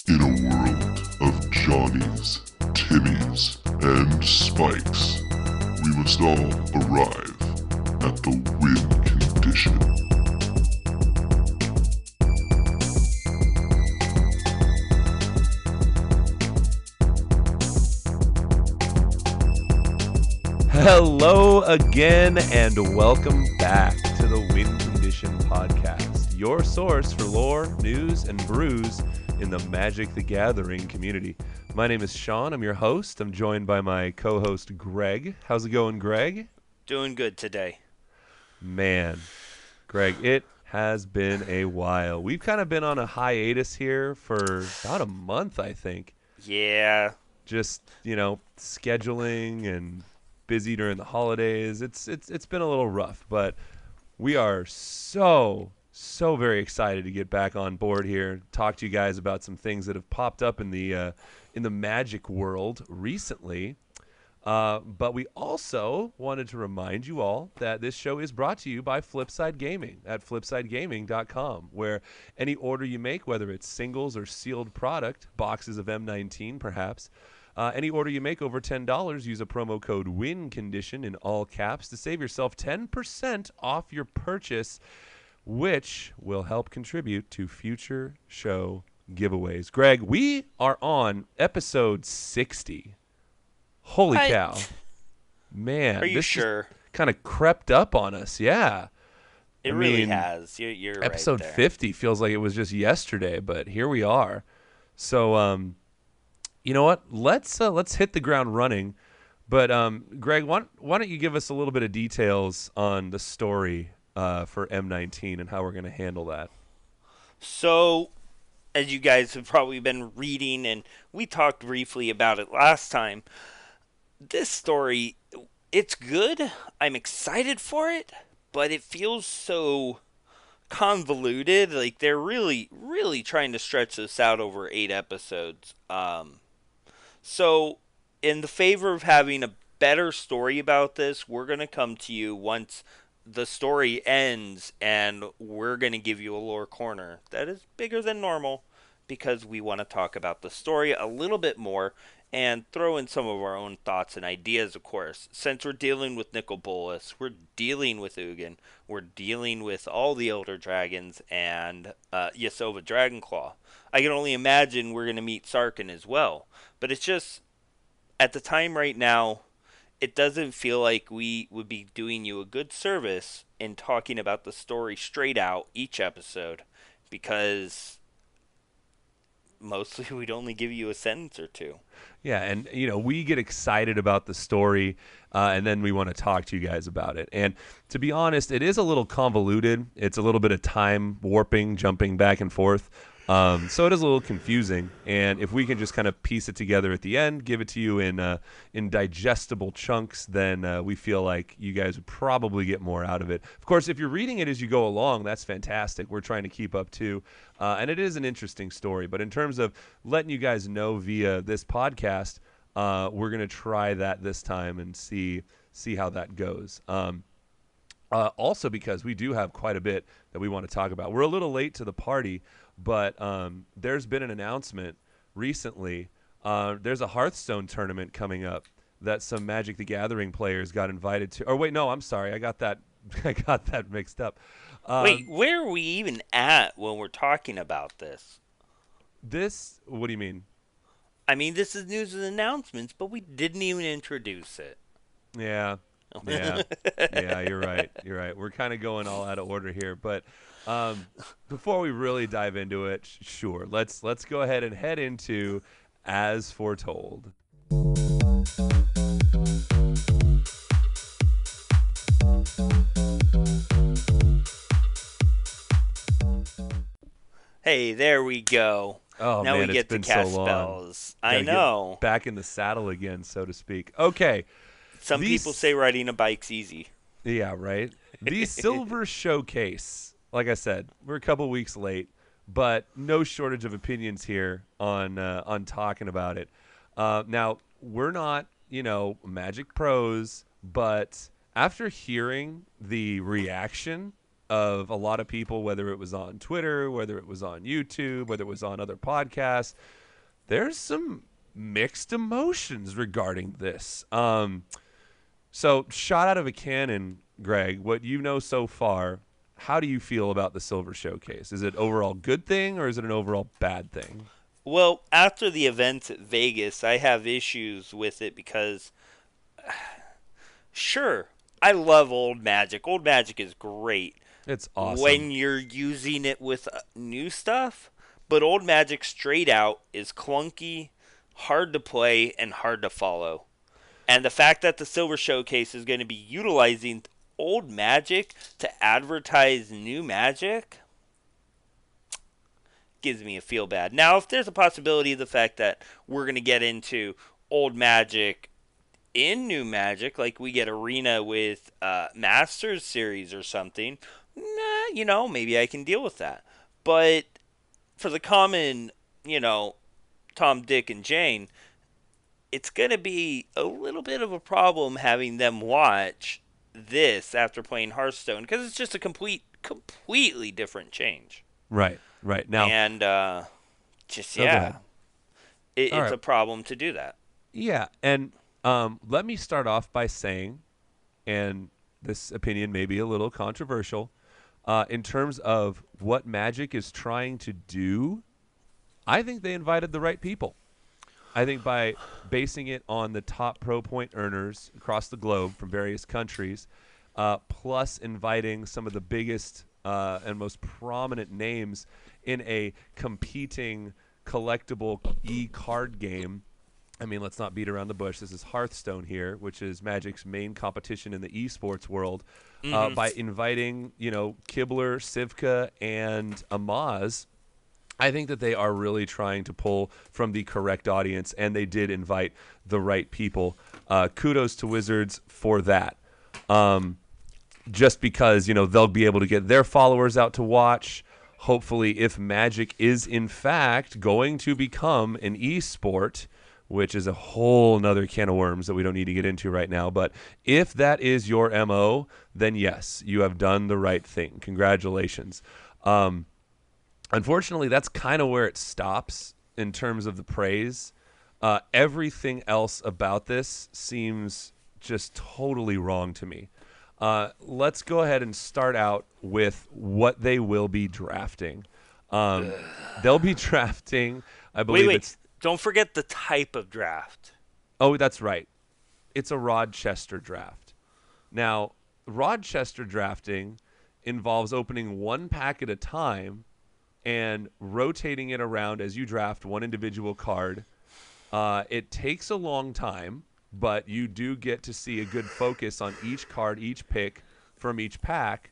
In a world of Johnnies, Timmies, and Spikes, we must all arrive at the win condition. Hello again, and welcome back to the Win Condition Podcast, your source for lore, news, and brews in the Magic the Gathering community. My name is Sean. I'm your host. I'm joined by my co-host, Greg. How's it going, Greg? Doing good today. Man, Greg, it has been a while. We've kind of been on a hiatus here for about a month, I think. Yeah. Just, scheduling and busy during the holidays. It's been a little rough, but we are so very excited to get back on board here, talk to you guys about some things that have popped up in the Magic world recently. But we also wanted to remind you all that this show is brought to you by Flipside Gaming at flipsidegaming.com, where any order you make, whether it's singles or sealed product, boxes of M19 perhaps, any order you make over $10, use a promo code WINCONDITION in all caps to save yourself 10% off your purchase, which will help contribute to future show giveaways. Greg, we are on episode 60. Holy cow. Man, Are you this sure? kind of crept up on us. Yeah. It really has. You're episode right there. 50 feels like it was just yesterday, but here we are. So, you know what? Let's hit the ground running. But Greg, why don't you give us a little bit of details on the story for M19 and how we're going to handle that? So, as you guys have probably been reading, and we talked briefly about it last time, this story, it's good. I'm excited for it, but it feels so convoluted. Like they're really trying to stretch this out over 8 episodes. So, in the favor of having a better story about this, we're going to come to you once the story ends, and we're going to give you a lore corner that is bigger than normal because we want to talk about the story a little bit more and throw in some of our own thoughts and ideas, of course. Since we're dealing with Nicol Bolas, we're dealing with Ugin, we're dealing with all the Elder Dragons and Yasova Dragonclaw. I can only imagine we're going to meet Sarkhan as well. But it's just, at the time right now, it doesn't feel like we would be doing you a good service in talking about the story straight out each episode, because mostly we'd only give you a sentence or two. Yeah, and we get excited about the story, and then we want to talk to you guys about it. And to be honest, it is a little convoluted. It's a little bit of time warping, jumping back and forth. So it is a little confusing. And if we can just kind of piece it together at the end, give it to you in digestible chunks, then we feel like you guys would probably get more out of it. Of course, if you're reading it as you go along, that's fantastic. We're trying to keep up too. And it is an interesting story. But in terms of letting you guys know via this podcast, we're going to try that this time and see how that goes. Also, because we do have quite a bit that we want to talk about. We're a little late to the party, but there's been an announcement recently. There's a Hearthstone tournament coming up that some Magic the Gathering players got invited to. Or wait, no, I'm sorry. I got that mixed up. Wait, where are we even at when we're talking about this? What do you mean? I mean, this is news and announcements, but we didn't even introduce it. Yeah. Yeah, you're right. We're kind of going all out of order here, but before we really dive into it, sure, let's go ahead and head into As Foretold. Hey, there we go. Oh now man, we get it's been to cast so long. spells. Gotta I know. get back in the saddle again, so to speak. Okay. Some people say riding a bike's easy. Yeah, right. The Silver Showcase. Like I said, we're a couple weeks late, but no shortage of opinions here on talking about it. Now, we're not, Magic pros, but after hearing the reaction of a lot of people, whether it was on Twitter, whether it was on YouTube, whether it was on other podcasts, there's some mixed emotions regarding this. So shot out of a cannon, Greg, what you know so far, how do you feel about the Silver Showcase? Is it overall good thing or is it an overall bad thing? Well, after the events at Vegas, I have issues with it because, sure, I love old Magic. Old Magic is great It's awesome. when you're using it with new stuff, but old Magic straight out is clunky, hard to play, and hard to follow. And the fact that the Silver Showcase is going to be utilizing old Magic to advertise new Magic gives me a feel bad. Now, if there's a possibility of the fact that we're going to get into old Magic in new Magic, like we get Arena with Masters series or something, maybe I can deal with that. But for the common, Tom, Dick, and Jane, it's going to be a little bit of a problem having them watch this after playing Hearthstone because it's just a completely different change. Right, right. Now, And go ahead. it's All right. a problem to do that. Yeah, and let me start off by saying, and this opinion may be a little controversial, in terms of what Magic is trying to do, I think they invited the right people. I think by basing it on the top pro point earners across the globe from various countries, plus inviting some of the biggest and most prominent names in a competing collectible e-card game. I mean, let's not beat around the bush. This is Hearthstone here, which is Magic's main competition in the esports world. By inviting, Kibler, Sivka, and Amaz, I think that they are really trying to pull from the correct audience, and they did invite the right people. Kudos to Wizards for that. Just because, they'll be able to get their followers out to watch. Hopefully, if Magic is, in fact, going to become an esport, which is a whole nother can of worms that we don't need to get into right now. But if that is your MO, then yes, you have done the right thing. Congratulations. Unfortunately, that's kind of where it stops in terms of the praise. Everything else about this seems just totally wrong to me. Let's go ahead and start out with what they will be drafting. They'll be drafting, I believe Wait. Don't forget the type of draft. Oh, that's right. It's a Rochester draft. Now, Rochester drafting involves opening one pack at a time and rotating it around as you draft one individual card. It takes a long time, but you do get to see a good focus on each card, each pick from each pack.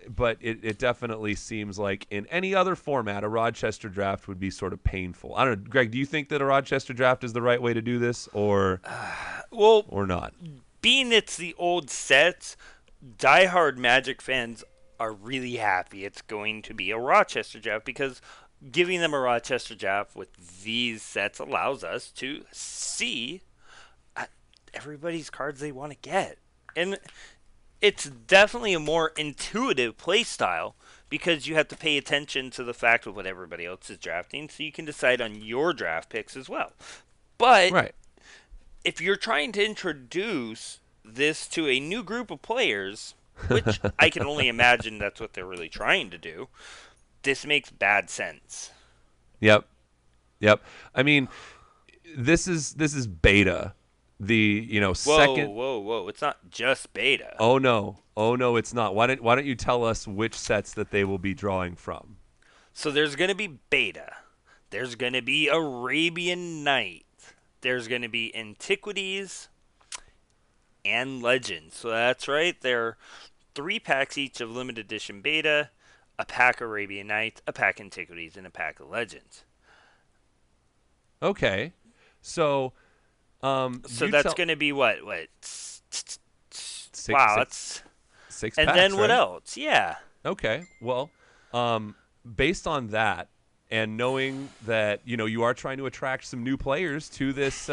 But it definitely seems like in any other format, a Rochester draft would be sort of painful. I don't know, Greg, do you think that a Rochester draft is the right way to do this or not? Being it's the old sets, diehard Magic fans are really happy it's going to be a Rochester draft because giving them a Rochester draft with these sets allows us to see everybody's cards they want to get. And it's definitely a more intuitive play style because you have to pay attention to the fact of what everybody else is drafting so you can decide on your draft picks as well. But Right. if you're trying to introduce this to a new group of players, which I can only imagine that's what they're really trying to do, this makes bad sense. Yep. I mean, this is beta. The second. Whoa! It's not just beta. Oh no, it's not. Why don't you tell us which sets that they will be drawing from? So there's going to be beta. There's going to be Arabian Night. There's going to be Antiquities and Legends. So that's right. There are 3 packs each of limited edition beta, a pack Arabian Night, a pack Antiquities, and a pack of Legends. Okay, so that's going to be what? Six, Wow, that's 6 and packs, then what right? else? Yeah. Okay, well, based on that, and knowing that you are trying to attract some new players to this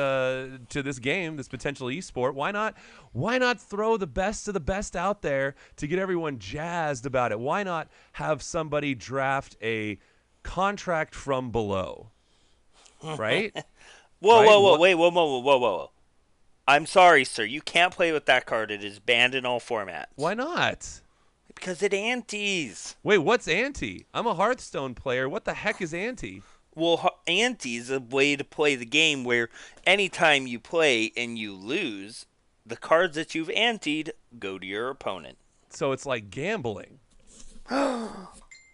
game, this potential esport, why not throw the best of the best out there to get everyone jazzed about it? Why not have somebody draft a contract from below? right? Whoa, Right? whoa, whoa, wait, whoa, whoa, whoa, whoa, whoa. I'm sorry, sir. You can't play with that card. It is banned in all formats. Why not? Because it antes. Wait, what's ante? I'm a Hearthstone player. What the heck is ante? Well, ante is a way to play the game where anytime you play and you lose, the cards that you've anteed go to your opponent. So it's like gambling.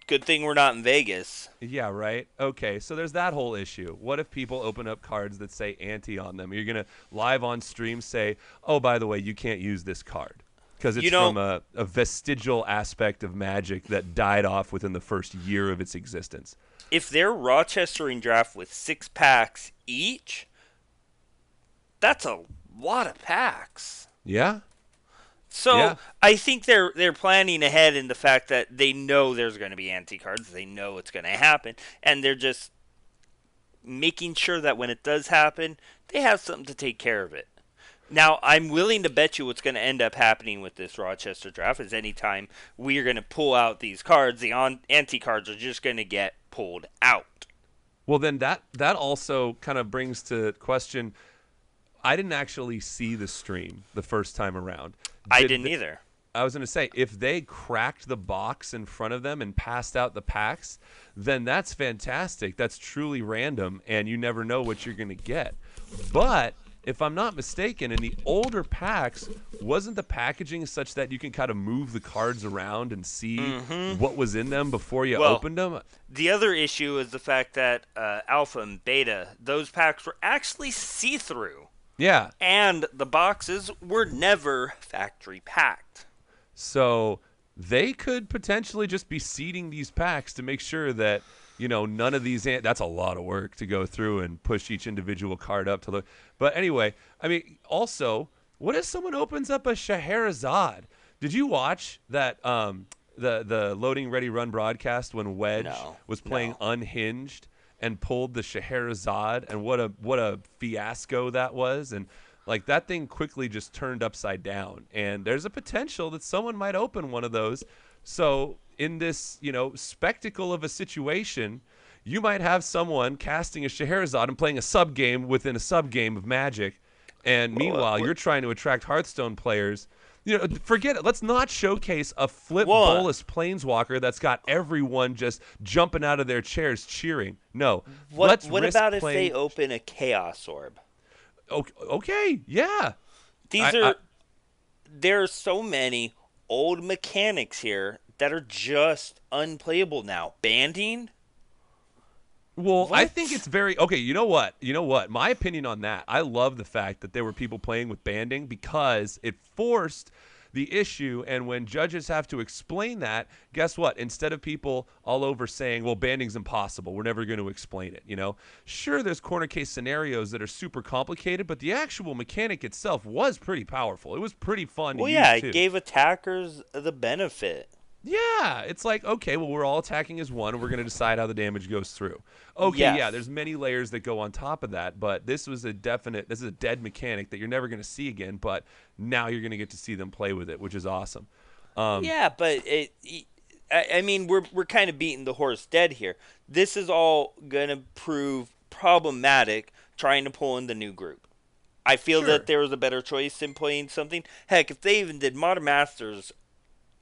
Good thing we're not in Vegas. Yeah, right. Okay, so there's that whole issue. What if people open up cards that say ante on them? You're gonna live on stream say, "Oh, by the way, you can't use this card because it's from a vestigial aspect of Magic that died off within the first year of its existence." If they're Rochestering draft with 6 packs each, that's a lot of packs. Yeah. So Yeah. I think they're planning ahead in the fact that they know there's going to be anti cards. They know it's going to happen, and they're just making sure that when it does happen, they have something to take care of it. Now, I'm willing to bet you what's going to end up happening with this Rochester draft is anytime we are going to pull out these cards, the anti cards are just going to get pulled out. Well, then that also kind of brings to question. I didn't actually see the stream the first time around. I didn't either. I was going to say, if they cracked the box in front of them and passed out the packs, then that's fantastic. That's truly random, and you never know what you're going to get. But if I'm not mistaken, in the older packs, wasn't the packaging such that you can kind of move the cards around and see what was in them before you opened them? The other issue is the fact that Alpha and Beta, those packs were actually see-through. Yeah. And the boxes were never factory packed. So they could potentially just be seeding these packs to make sure that, none of these. That's a lot of work to go through and push each individual card up to look. But anyway, I mean, also, what if someone opens up a Shahrazad? Did you watch that the Loading Ready Run broadcast when Wedge was playing Unhinged and pulled the Shahrazad, and what a fiasco that was? And like that thing quickly just turned upside down, and there's a potential that someone might open one of those. So in this spectacle of a situation, you might have someone casting a Shahrazad and playing a sub game within a sub game of Magic, and meanwhile you're trying to attract Hearthstone players. Forget it. Let's not showcase a flip bolus planeswalker that's got everyone just jumping out of their chairs cheering. No. What about if they open a Chaos Orb? Okay, yeah. There are so many old mechanics here that are just unplayable now. Banding? Well, I think it's very okay. You know what? My opinion on that, I love the fact that there were people playing with banding because it forced the issue. And when judges have to explain that, guess what? Instead of people all over saying, well, banding's impossible, we're never going to explain it. Sure, there's corner case scenarios that are super complicated, but the actual mechanic itself was pretty powerful. It was pretty fun to use, too. It gave attackers the benefit. Yeah, it's like, okay, well, we're all attacking as one, and we're going to decide how the damage goes through. Okay, yeah, there's many layers that go on top of that, but this is a dead mechanic that you're never going to see again, but now you're going to get to see them play with it, which is awesome. But we're kind of beating the horse dead here. This is all going to prove problematic trying to pull in the new group. I feel that there was a better choice in playing something. Heck, if they even did Modern Masters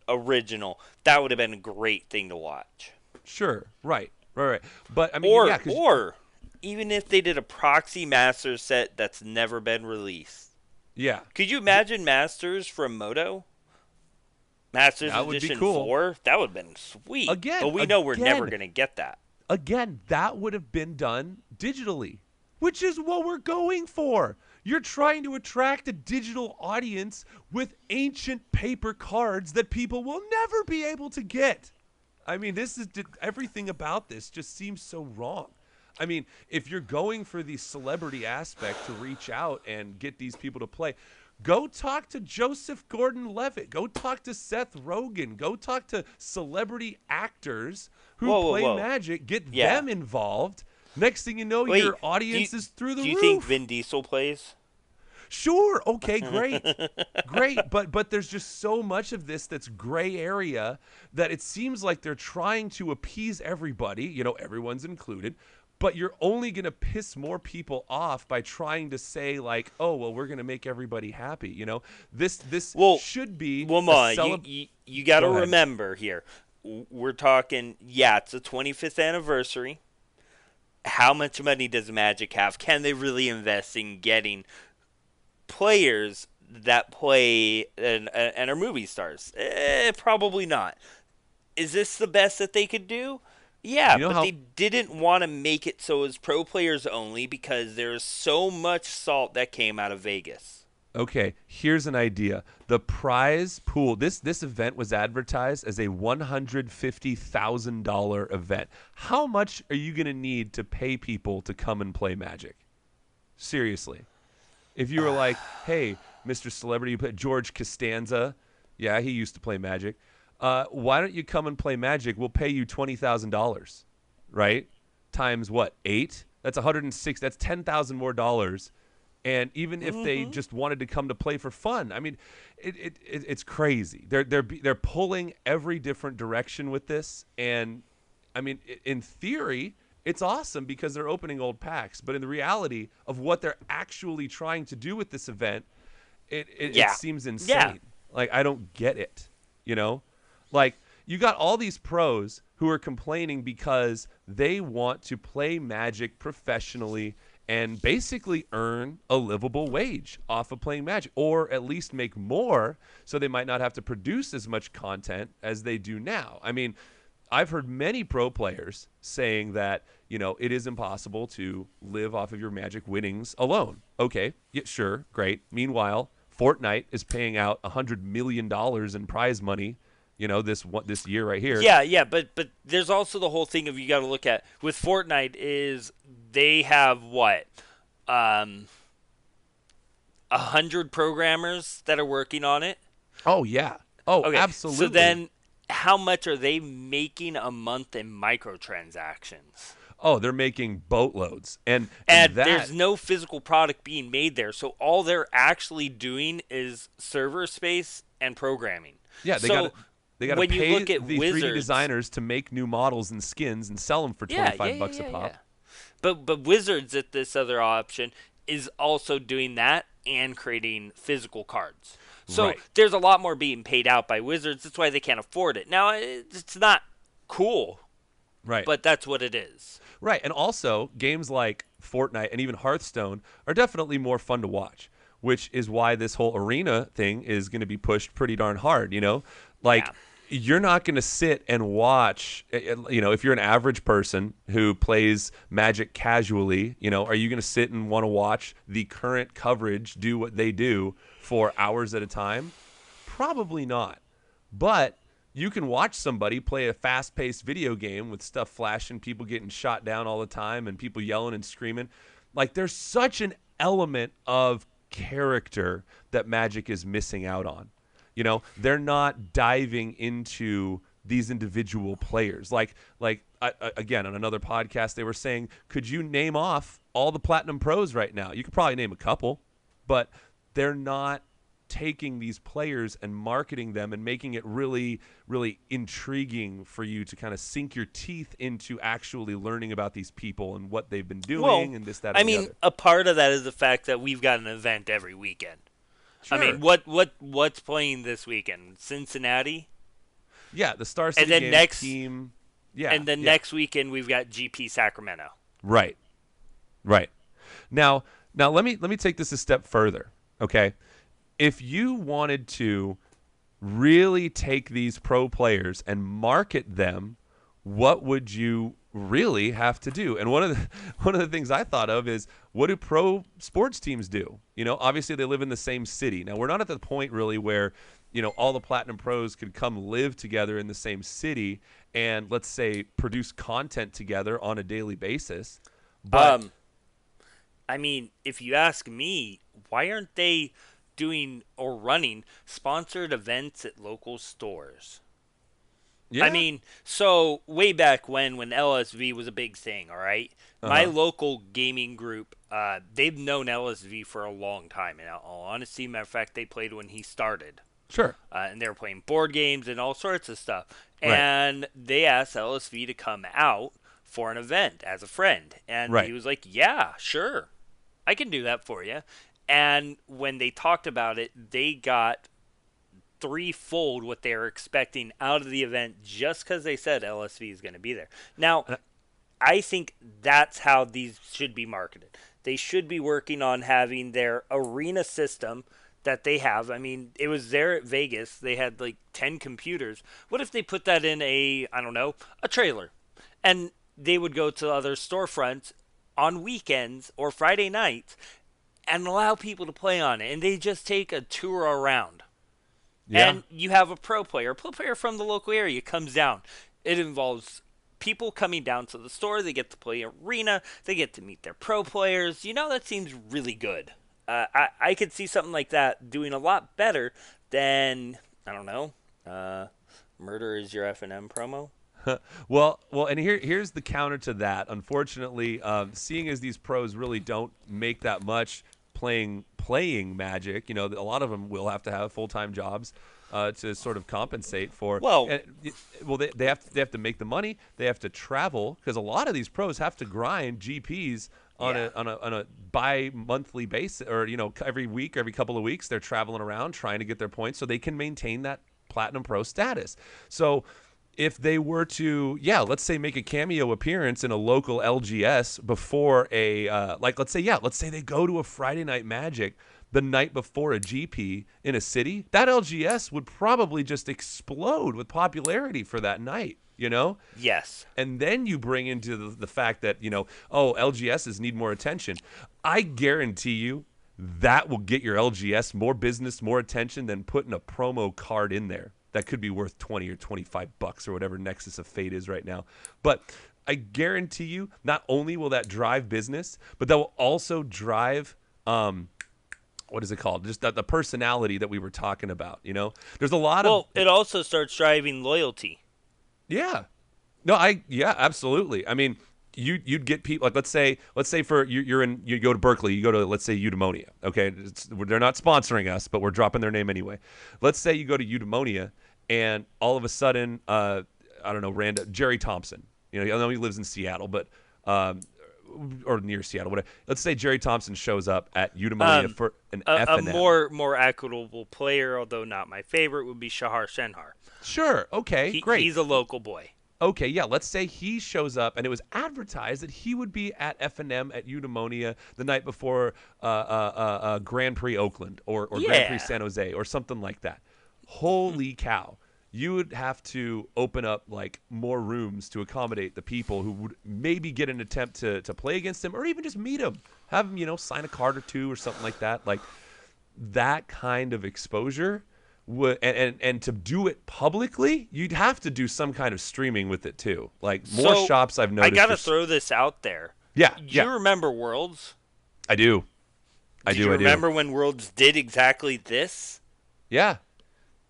original, that would have been a great thing to watch. Sure, right. But I mean, or even if they did a proxy Masters set that's never been released. Yeah. Could you imagine Masters from Moto? Masters that Edition would be cool. 4? That would have been sweet. Again, but we know we're never going to get that. Again, that would have been done digitally, which is what we're going for. You're trying to attract a digital audience with ancient paper cards that people will never be able to get. I mean, everything about this just seems so wrong. I mean, if you're going for the celebrity aspect to reach out and get these people to play, go talk to Joseph Gordon-Levitt. Go talk to Seth Rogen. Go talk to celebrity actors who play Magic. Get them involved. Next thing you know, your audience is through the roof. Do you think Vin Diesel plays? Sure. Okay, great. Great. But there's just so much of this that's gray area that it seems like they're trying to appease everybody, everyone's included, but you're only going to piss more people off by trying to say like, oh, well, we're going to make everybody happy. This Well, should be well, a Ma, you got to Go ahead. remember here. We're talking, it's the 25th anniversary. How much money does Magic have? Can they really invest in getting players that play and are movie stars? Probably not. Is this the best that they could do? Yeah, You know but how they didn't want to make it so it's pro players only because there's so much salt that came out of Vegas. Okay, here's an idea. The prize pool, this event was advertised as a $150,000 event. How much are you going to need to pay people to come and play Magic? Seriously. If you were like, hey, Mr. Celebrity, you put George Costanza. Yeah, he used to play Magic. Why don't you come and play Magic? We'll pay you $20,000, right? Times what, 8? That's 106. That's $10,000 more dollars. And even if they just wanted to come to play for fun, I mean, it's crazy. They're pulling every different direction with this, and I mean, in theory, it's awesome because they're opening old packs. But in the reality of what they're actually trying to do with this event, it seems insane. Yeah. Like, I don't get it. Like, you got all these pros who are complaining because they want to play Magic professionally and basically earn a livable wage off of playing Magic, or at least make more so they might not have to produce as much content as they do now. I mean, I've heard many pro players saying that, it is impossible to live off of your Magic winnings alone. Okay, yeah, sure, great. Meanwhile, Fortnite is paying out $100 million in prize money, this year right here. Yeah, but there's also the whole thing of you got to look at with Fortnite is they have what 100 programmers that are working on it. Oh yeah. Oh, Okay, absolutely. so then how much are they making a month in microtransactions? Oh, they're making boatloads, and that, there's no physical product being made there, so all they're actually doing is server space and programming. Yeah, they so got to when pay you look at the 3D Wizards, designers to make new models and skins and sell them for $25 a pop. But Wizards at this other option is also doing that and creating physical cards. So Right. there's a lot more being paid out by Wizards. That's why they can't afford it. Now it's not cool, Right. but that's what it is. Right, and also games like Fortnite and even Hearthstone are definitely more fun to watch, which is why this whole arena thing is going to be pushed pretty darn hard, Like, you're not going to sit and watch, if you're an average person who plays Magic casually, are you going to sit and want to watch the current coverage do what they do for hours at a time? Probably not. But you can watch somebody play a fast-paced video game with stuff flashing, people getting shot down all the time, and people yelling and screaming. Like, there's such an element of character that Magic is missing out on. They're not diving into these individual players. Again, on another podcast, they were saying, could you name off all the Platinum Pros right now? You could probably name a couple, but they're not taking these players and marketing them and making it really, really intriguing for you to kind of sink your teeth into actually learning about these people and what they've been doing and this, that, and the other. A part of that is the fact that we've got an event every weekend. Sure. I mean, what's playing this weekend? Cincinnati? Yeah, the Star City then Games team. Yeah. And then next weekend we've got GP Sacramento. Right. Now let me take this a step further, okay? If you wanted to really take these pro players and market them, what would you really have to do? And one of the things I thought of is, what do pro sports teams do? Obviously they live in the same city. Now, we're not at the point really where, all the Platinum Pros could come live together in the same city and, let's say, produce content together on a daily basis. But if you ask me, why aren't they doing or running sponsored events at local stores? yeah. So way back when LSV was a big thing, all right? My local gaming group, they've known LSV for a long time. In all honesty, matter of fact, they played when he started. Sure. And they were playing board games and all sorts of stuff. Right. And they asked LSV to come out for an event as a friend. And Right. he was like, yeah, sure. I can do that for you. And when they talked about it, they got threefold what they were expecting out of the event just because they said LSV is going to be there. Now, And I think that's how these should be marketed. They should be working on having their arena system that they have. I mean, it was there at Vegas. They had like 10 computers. What if they put that in I don't know, a trailer? And they would go to other storefronts on weekends or Friday nights and allow people to play on it. And they just take a tour around. yeah. And you have a pro player from the local area comes down. It involves people coming down to the store. They get to play arena. They get to meet their pro players. That seems really good. I could see something like that doing a lot better than, I don't know, Murder is Your F&M promo. Well, and here's the counter to that. Unfortunately, seeing as these pros really don't make that much playing Magic, a lot of them will have to have full-time jobs to sort of compensate for. Well, they have to make the money. They have to travel because a lot of these pros have to grind GPs on a bi-monthly basis, or every week, every couple of weeks, they're traveling around trying to get their points so they can maintain that Platinum Pro status. So if they were to, let's say make a cameo appearance in a local LGS before let's say they go to a Friday Night Magic the night before a GP in a city, that LGS would probably just explode with popularity for that night, Yes. And then you bring into the fact that, LGSs need more attention. I guarantee you that will get your LGS more business, more attention than putting a promo card in there that could be worth 20 or 25 bucks or whatever Nexus of Fate is right now. But I guarantee you, not only will that drive business, but that will also drive what is it called? Just the personality that we were talking about. There's a lot of. Well, it also starts driving loyalty. Yeah. No, absolutely. I mean, you'd get people like let's say for you go to Berkeley, you go to let's say Eudaimonia. Okay, they're not sponsoring us, but we're dropping their name anyway. Let's say you go to Eudaimonia, and all of a sudden, I don't know, random Jerry Thompson. I know he lives in Seattle, but or near Seattle. Whatever. Let's say Jerry Thompson shows up at Eudaimonia for an A F&M. more equitable player, although not my favorite, would be Shahar Shenhar. Sure. Okay. Great. He's a local boy. Okay, yeah, let's say he shows up, and it was advertised that he would be at F&M at Eudaimonia the night before Grand Prix Oakland or Grand Prix San Jose or something like that. Holy cow. You would have to open up like more rooms to accommodate the people who would maybe get an attempt to play against him or even just meet him. Have him, sign a card or two or something like that. Like that kind of exposure. And to do it publicly, you'd have to do some kind of streaming with it too. Like more shops I've noticed. I gotta throw this out there. Yeah. You remember Worlds? I do. Do you remember when Worlds did exactly this? Yeah.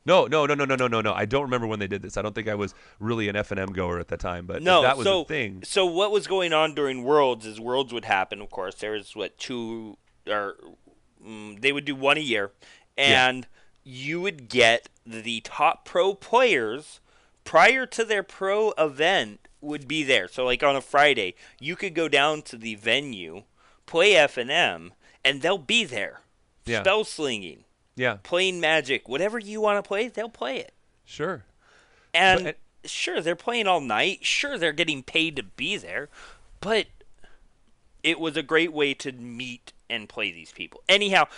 No. I don't remember when they did this. I don't think I was really an F&M goer at the time, but no, that was a thing. So what was going on during Worlds is Worlds would happen, of course. There was they would do one a year, and you would get the top pro players prior to their pro event would be there. So like on a Friday, you could go down to the venue, play F&M, and they'll be there. Yeah. Spell slinging. Yeah. Playing Magic. Whatever you want to play, they'll play it. Sure. And sure, they're playing all night. Sure, they're getting paid to be there. But it was a great way to meet and play these people. Anyhow,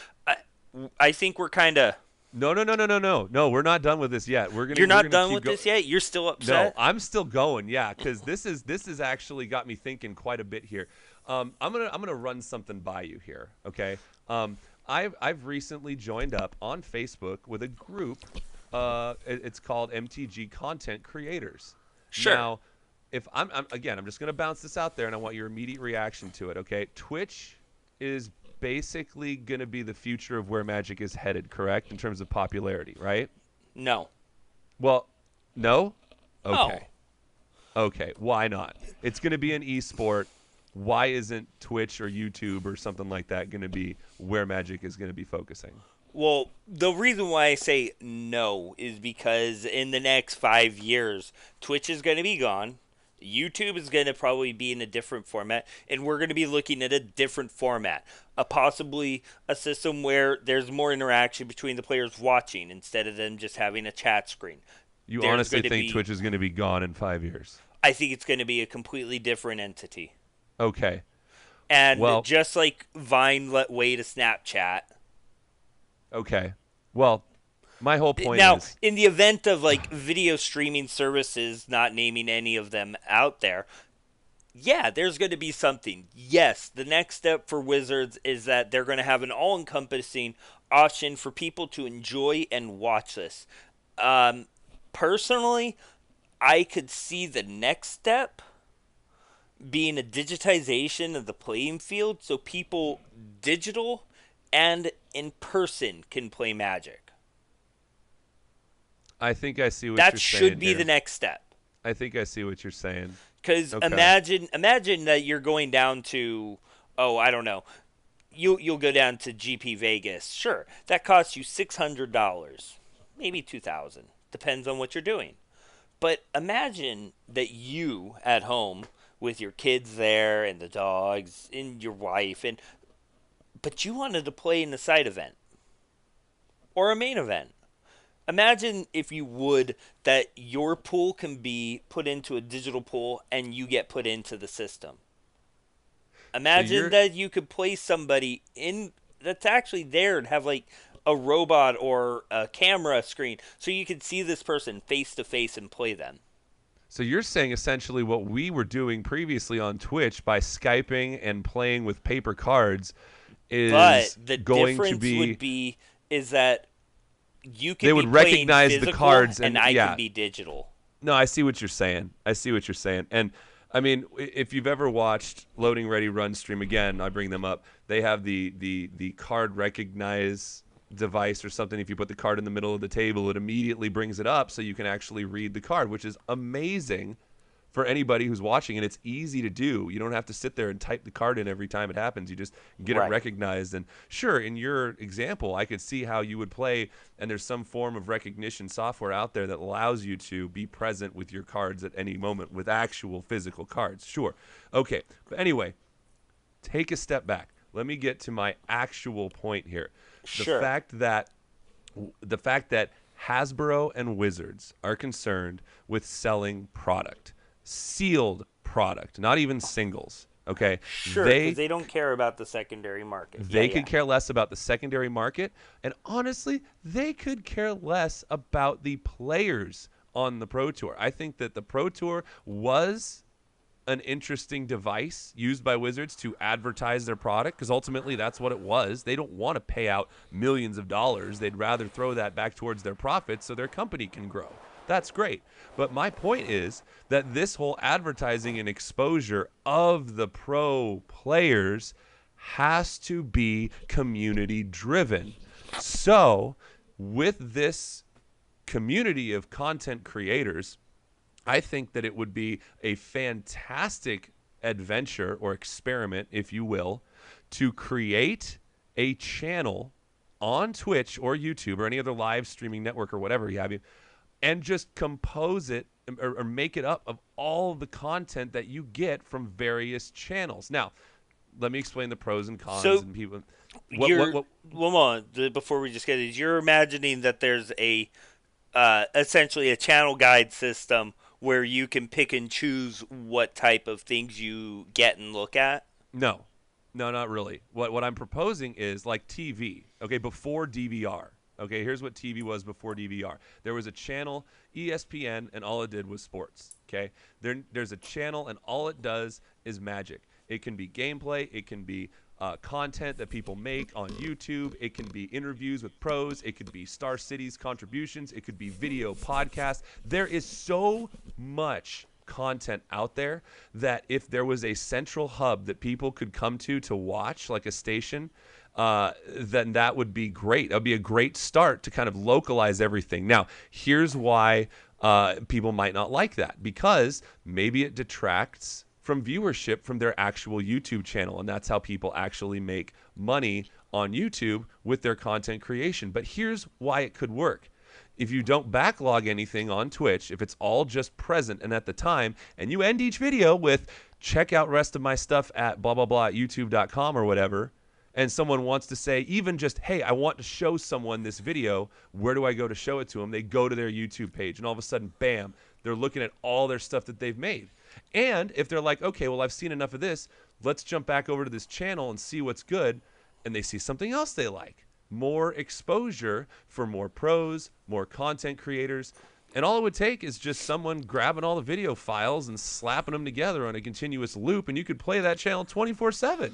I think we're kind of... No, we're not done with this yet. You're not done with this yet? You're still upset? No, I'm still going. Yeah, because this is actually got me thinking quite a bit here. I'm gonna run something by you here. Okay. I've recently joined up on Facebook with a group. It's called MTG Content Creators. Sure. Now, if I'm just gonna bounce this out there, and I want your immediate reaction to it. Okay. Twitch is basically going to be the future of where Magic is headed, correct, in terms of popularity, right? No. Well, no? Okay. No. Okay, why not? It's going to be an esport. Why isn't Twitch or YouTube or something like that going to be where Magic is going to be focusing? Well, the reason why I say no is because in the next 5 years, Twitch is going to be gone. YouTube is going to probably be in a different format, and we're going to be looking at a different format. Possibly a system where there's more interaction between the players watching instead of them just having a chat screen. You There's honestly going to think be, Twitch is going to be gone in 5 years? I think it's going to be a completely different entity. Okay. And Well, just like Vine let way to Snapchat. okay. Well, my whole point Now, is, in the event of like video streaming services, not naming any of them out there, yeah, there's going to be something. Yes, the next step for Wizards is that they're going to have an all-encompassing option for people to enjoy and watch this. Um, Personally, I could see the next step being a digitization of the playing field so people digital and in person can play Magic. I think I see what That you're should saying be here. the next step. I think I see what you're saying. Because Okay. imagine that you're going down to, oh, I don't know, you'll go down to GP Vegas. Sure, that costs you $600, maybe $2,000, depends on what you're doing. But imagine that you at home with your kids there and the dogs and your wife, but you wanted to play in the side event or a main event. Imagine, if you would, that your pool can be put into a digital pool and you get put into the system. Imagine that you could play somebody in that's actually there and have like a robot or a camera screen so you could see this person face to face and play them. So you're saying essentially what we were doing previously on Twitch by Skyping and playing with paper cards is But the going to difference be would be is that you can they be would playing recognize the physical cards and and I yeah. can be digital. No, I see what you're saying. And I mean, if you've ever watched Loading Ready Run stream, again, I bring them up. They have the card recognize device or something. If you put the card in the middle of the table, it immediately brings it up so you can actually read the card, which is amazing for anybody who's watching, and it's easy to do. You don't have to sit there and type the card in every time it happens. You just get Right. it recognized. And sure, in your example, I could see how you would play, and there's some form of recognition software out there that allows you to be present with your cards at any moment with actual physical cards. Sure. Okay. But anyway, take a step back. Let me get to my actual point here. Sure. The fact that Hasbro and Wizards are concerned with selling product, sealed product, not even singles. Okay, Sure, because they don't care about the secondary market. they could care less about the secondary market, and honestly, they could care less about the players on the Pro Tour. I think that the Pro Tour was an interesting device used by Wizards to advertise their product, because ultimately that's what it was. They don't want to pay out millions of dollars. They'd rather throw that back towards their profits so their company can grow. That's great. But my point is that this whole advertising and exposure of the pro players has to be community driven. So with this community of content creators, I think that it would be a fantastic adventure or experiment, if you will, to create a channel on Twitch or YouTube or any other live streaming network or whatever you have, and just compose it or make it up of all the content that you get from various channels. Now, let me explain the pros and cons and people. Before we just get it, you're imagining that there's a essentially a channel guide system where you can pick and choose what type of things you get and look at? No, not really. What I'm proposing is like TV. Okay, before DVR. Okay, here's what TV was before DVR. There was a channel, ESPN, and all it did was sports. Okay, there's a channel, and all it does is Magic. It can be gameplay. It can be content that people make on YouTube. It can be interviews with pros. It could be Star City's contributions. It could be video podcasts. There is so much content out there that if there was a central hub that people could come to watch, like a station, then that would be great. That would be a great start to kind of localize everything. Now, here's why people might not like that, because maybe it detracts from viewership from their actual YouTube channel, and that's how people actually make money on YouTube with their content creation. But here's why it could work. if you don't backlog anything on Twitch, if it's all just present and at the time, and you end each video with check out rest of my stuff at blah blah blah at youtube.com or whatever, and someone wants to say even just, hey, I want to show someone this video, where do I go to show it to them? They go to their YouTube page, and all of a sudden, bam, they're looking at all their stuff that they've made. And if they're like, okay, well, I've seen enough of this, let's jump back over to this channel and see what's good, and they see something else they like. More exposure for more pros, more content creators. And all it would take is just someone grabbing all the video files and slapping them together on a continuous loop, and you could play that channel 24/7.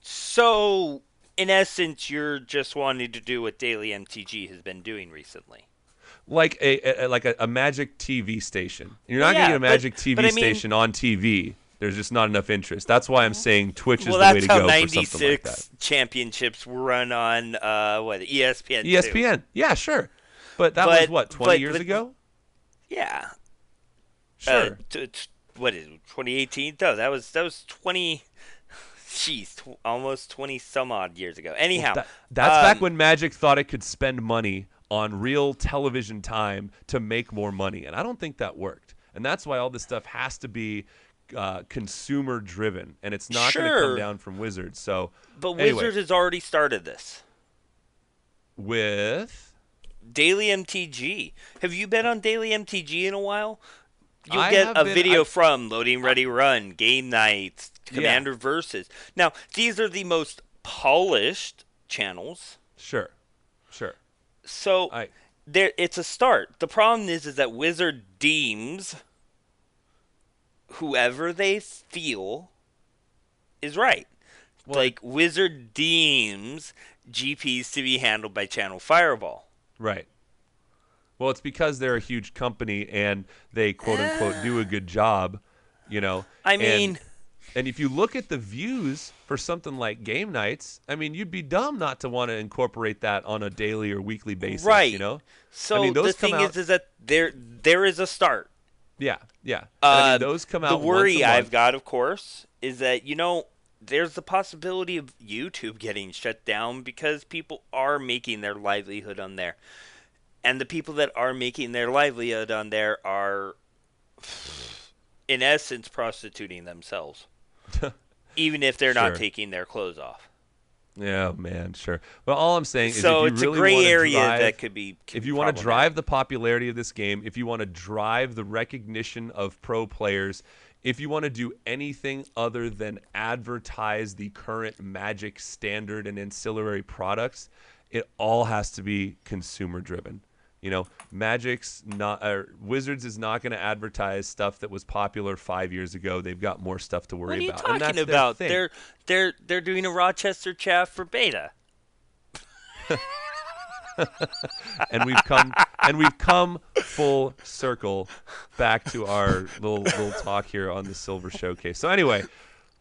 So, in essence, you're just wanting to do what Daily MTG has been doing recently. Like a Magic TV station. You're not going to get a Magic TV station on TV. There's just not enough interest. That's why I'm saying Twitch is the way to go for something like that. Well, that's how 96 championships were run on, ESPN. ESPN, too. Yeah, sure. But that was, what, 20 years ago? Yeah. Sure. What is it, 2018? No, that was 20... almost 20 some odd years ago. Anyhow, that's back when Magic thought it could spend money on real television time to make more money, and I don't think that worked. And that's why all this stuff has to be consumer driven, and it's not going to come down from Wizards. So, but Wizards has already started this with Daily MTG. Have you been on Daily MTG in a while? You'll get a video from Loading Ready Run, Game Nights, Commander Versus. Now, these are the most polished channels. Sure. So, it's a start. The problem is that Wizard deems whoever they feel is right. Well, like, Wizard deems GPs to be handled by Channel Fireball. Right. Well, it's because they're a huge company and they quote unquote do a good job, And if you look at the views for something like Game Nights, I mean, you'd be dumb not to want to incorporate that on a daily or weekly basis, right? So the thing is that there is a start. Yeah. And those come out. The worry I've got, of course, is that there's the possibility of YouTube getting shut down because people are making their livelihood on there. And the people that are making their livelihood on there are, in essence, prostituting themselves. Even if they're not taking their clothes off. Yeah, man, sure. Well, all I'm saying is so if you it's a gray area that could be if you want to drive the popularity of this game, if you want to drive the recognition of pro players, if you want to do anything other than advertise the current Magic standard and ancillary products, it all has to be consumer driven. Magic's not, Wizards is not going to advertise stuff that was popular 5 years ago. They've got more stuff to worry about. What are you talking about? They're doing a Rochester chaff for beta. and we've come full circle back to our little talk here on the Silver Showcase. So anyway,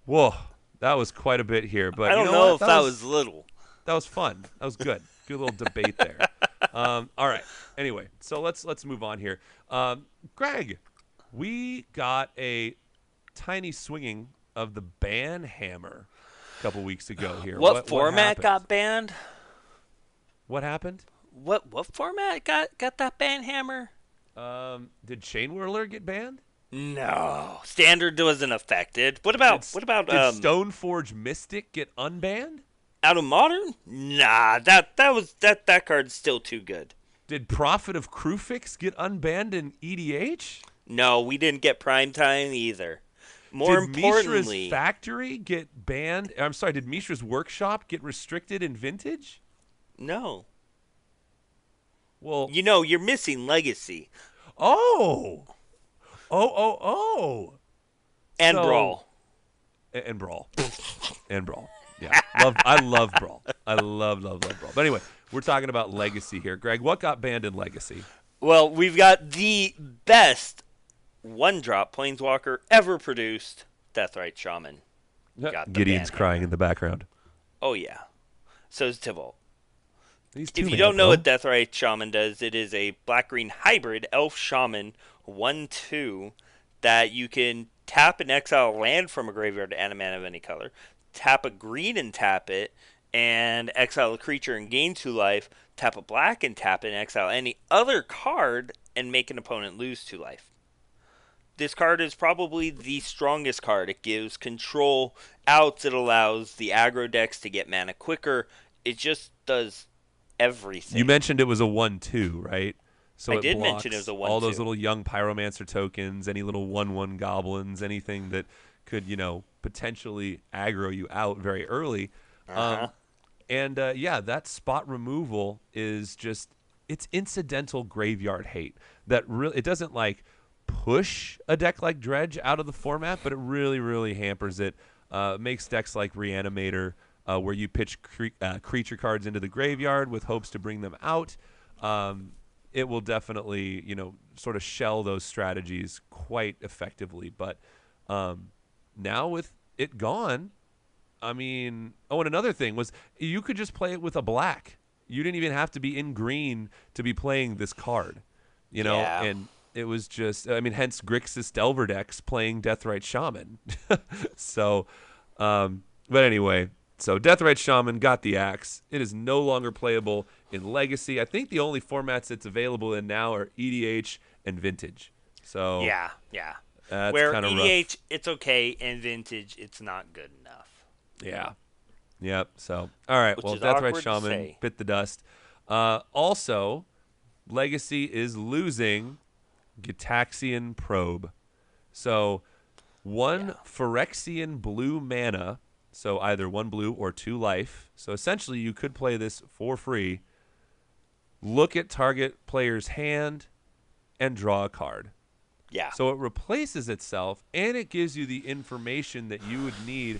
whoa, that was quite a bit here. But I don't know if that was little. That was fun. That was good. Good little debate there. All right. Anyway, so let's move on here. Greg, we got a tiny swinging of the ban hammer a couple weeks ago here. What format got banned? What happened? What format got that ban hammer? Did Chain Whirler get banned? No, Standard wasn't affected. What about did Stoneforge Mystic get unbanned? Out of Modern? Nah, that card's still too good. Did Prophet of Crufix get unbanned in EDH? No, we didn't get Primetime either. More importantly, Mishra's Factory get banned? I'm sorry, did Mishra's Workshop get restricted in Vintage? No. Well, you're missing Legacy. Oh. And Brawl. And Brawl. And Brawl. Yeah, I love Brawl. I love Brawl. But anyway, we're talking about Legacy here. Greg, what got banned in Legacy? Well, we've got the best one-drop Planeswalker ever produced, Deathrite Shaman. Gideon's crying in the background. Oh, yeah. So is Tybalt. If you don't know what Deathrite Shaman does, it is a black-green hybrid elf shaman 1/2 that you can tap and exile land from a graveyard and a mana of any color. Tap a green and tap it, and exile a creature and gain 2 life. Tap a black and tap and exile any other card and make an opponent lose 2 life. This card is probably the strongest card. It gives control outs. It allows the aggro decks to get mana quicker. It just does everything. You mentioned it was a 1/2, right? So I it did blocks mention it was a all those 1/2. little young pyromancer tokens, any little 1/1 goblins, anything that could, potentially aggro you out very early. Yeah, that spot removal is just, it's incidental graveyard hate. That really, it doesn't like push a deck like Dredge out of the format, but it really, really hampers it. Makes decks like Reanimator, where you pitch creature cards into the graveyard with hopes to bring them out. It will definitely, sort of shell those strategies quite effectively. But now with it gone, and another thing was you could just play it with a black. You didn't even have to be in green to be playing this card, Yeah. and it was just, hence Grixis Delver decks playing Deathrite Shaman. So, but anyway, so Deathrite Shaman got the axe. It is no longer playable in Legacy. I think the only formats it's available in now are EDH and Vintage. So Yeah. that's Where kind of EDH, rough. it's okay, and Vintage, it's not good enough. Yeah. Yep. So, all right. Which Well, is Deathrite awkward to Shaman say. bit the dust. Also, Legacy is losing Gitaxian Probe. So, one Phyrexian blue mana, so either 1 blue or 2 life. So, essentially, you could play this for free. Look at target player's hand and draw a card. Yeah. So it replaces itself, and it gives you the information that you would need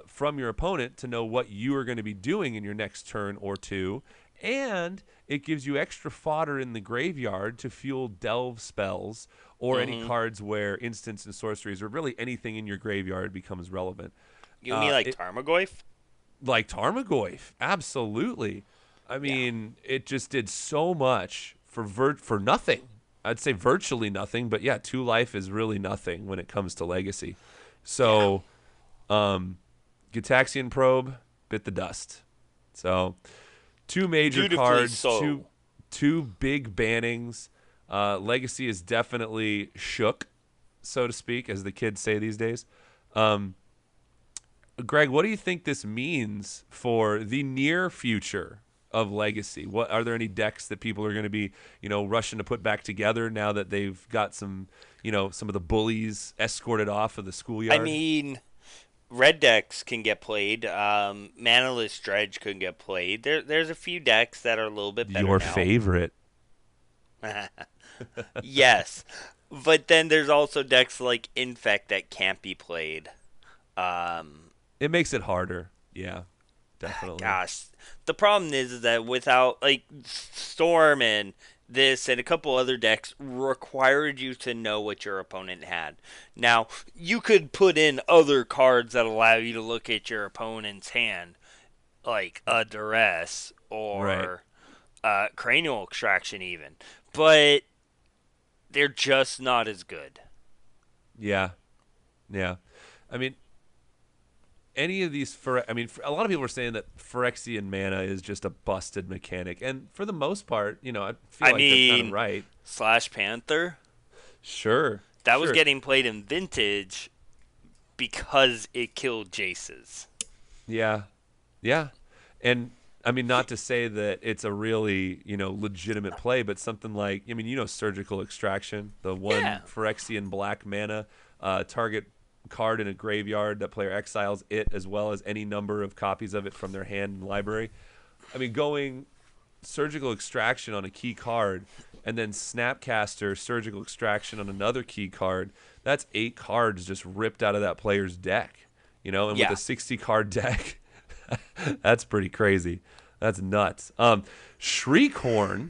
from your opponent to know what you are going to be doing in your next turn or two. And it gives you extra fodder in the graveyard to fuel delve spells or any cards where instants and sorceries or really anything in your graveyard becomes relevant. You mean like Tarmogoyf? Like Tarmogoyf, absolutely. It just did so much for nothing. I'd say virtually nothing, but yeah, 2 life is really nothing when it comes to Legacy. So, Gitaxian Probe bit the dust. So, 2 major Dutifully cards, so. two big bannings. Legacy is definitely shook, so to speak, as the kids say these days. Greg, what do you think this means for the near future of Legacy? What are there any decks that people are going to be, rushing to put back together now that they've got some, some of the bullies escorted off of the schoolyard? Red decks can get played. Manaless Dredge can get played. There's a few decks that are a little bit better Your now. favorite. Yes. But then there's also decks like Infect that can't be played. It makes it harder. Yeah, definitely. Gosh. The problem is that without, like, Storm and this and a couple other decks required you to know what your opponent had. Now, you could put in other cards that allow you to look at your opponent's hand, like a Duress or Cranial Extraction even, but they're just not as good. Yeah. Any of these, a lot of people are saying that Phyrexian mana is just a busted mechanic, and for the most part, I feel like that's kind of right. Slash Panther, Sure. that was getting played in Vintage because it killed Jace's. Yeah, and not to say that it's a really legitimate play, but something like Surgical Extraction, the one Phyrexian black mana, target card in a graveyard that player exiles it as well as any number of copies of it from their hand and library. Going Surgical Extraction on a key card and then Snapcaster Surgical Extraction on another key card, that's 8 cards just ripped out of that player's deck, and with a 60 card deck, that's pretty crazy. That's nuts. Shriekhorn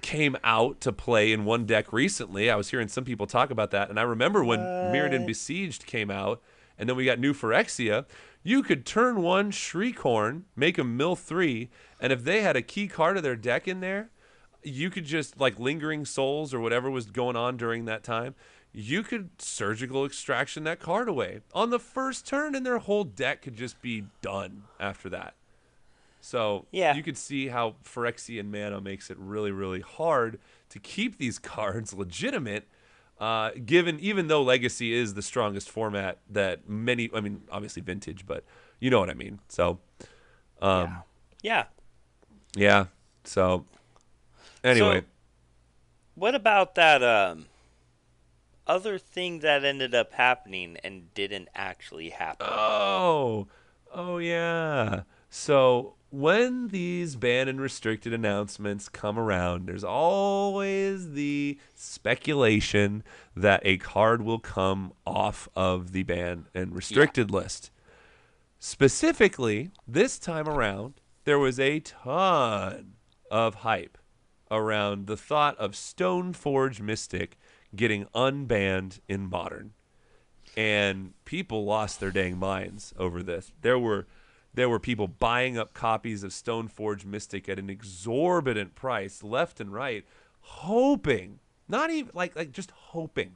came out to play in one deck recently. I was hearing some people talk about that, and I remember when Mirrodin Besieged came out, and then we got new Phyrexia. You could turn 1 Shriekhorn, make them mill 3, and if they had a key card of their deck in there, you could just, like Lingering Souls or whatever was going on during that time, you could Surgical Extraction that card away on the first turn, and their whole deck could just be done after that. So Yeah. you could see how Phyrexian mana makes it really, really hard to keep these cards legitimate. Given even though Legacy is the strongest format that many, I mean, obviously Vintage, but you know what I mean. So, Yeah. Yeah. yeah. So, anyway, So, what about that other thing that ended up happening and didn't actually happen? oh yeah. So when these banned and restricted announcements come around, there's always the speculation that a card will come off of the banned and Yeah. restricted list. Specifically, this time around, there was a ton of hype around the thought of Stoneforge Mystic getting unbanned in Modern. And people lost their dang minds over this. There were people buying up copies of Stoneforge Mystic at an exorbitant price left and right, hoping, not even like just hoping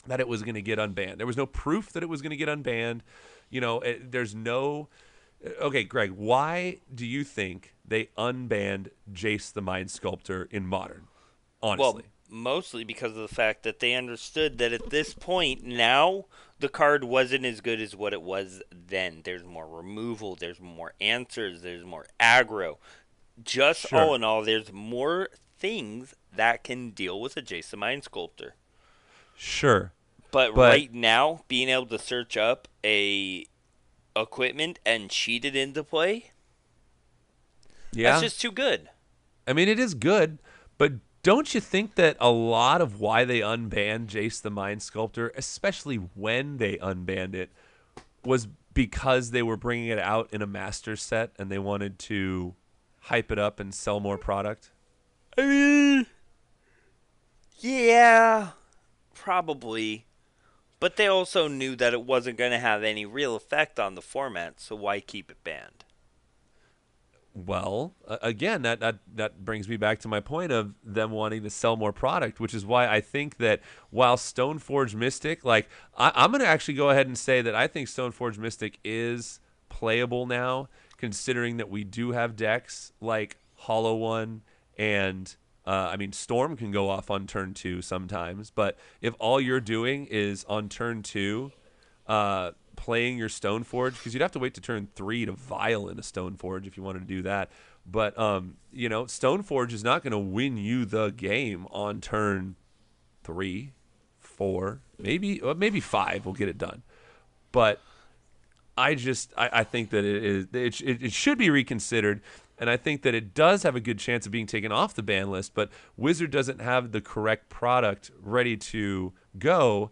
that it was going to get unbanned. There was no proof that it was going to get unbanned. There's no. Okay, Greg, why do you think they unbanned Jace the Mind Sculptor in Modern? Well, Honestly. mostly because of the fact that they understood that at this point now the card wasn't as good as what it was then. There's more removal, there's more answers, there's more aggro. Just Sure. all in all, there's more things that can deal with a Jason Mind Sculptor. Sure. But But right now, being able to search up a equipment and cheat it into play, yeah. that's just too good. I mean, it is good, but don't you think that a lot of why they unbanned Jace the Mind Sculptor, especially when they unbanned it, was because they were bringing it out in a master set and they wanted to hype it up and sell more product? I mean, yeah, probably. But they also knew that it wasn't going to have any real effect on the format, so why keep it banned? Well, again, that brings me back to my point of them wanting to sell more product, which is why I think that while Stoneforge Mystic, like I'm going to actually go ahead and say that I think Stoneforge Mystic is playable now, considering that we do have decks like Hollow One and I mean Storm can go off on turn 2 sometimes, but if all you're doing is on turn 2 playing your Stoneforge, because you'd have to wait to turn 3 to vial in a Stoneforge if you wanted to do that. But Stoneforge is not going to win you the game on turn 3, 4, maybe 5 will get it done. But I think that it should be reconsidered, and I think that it does have a good chance of being taken off the ban list. But Wizard doesn't have the correct product ready to go,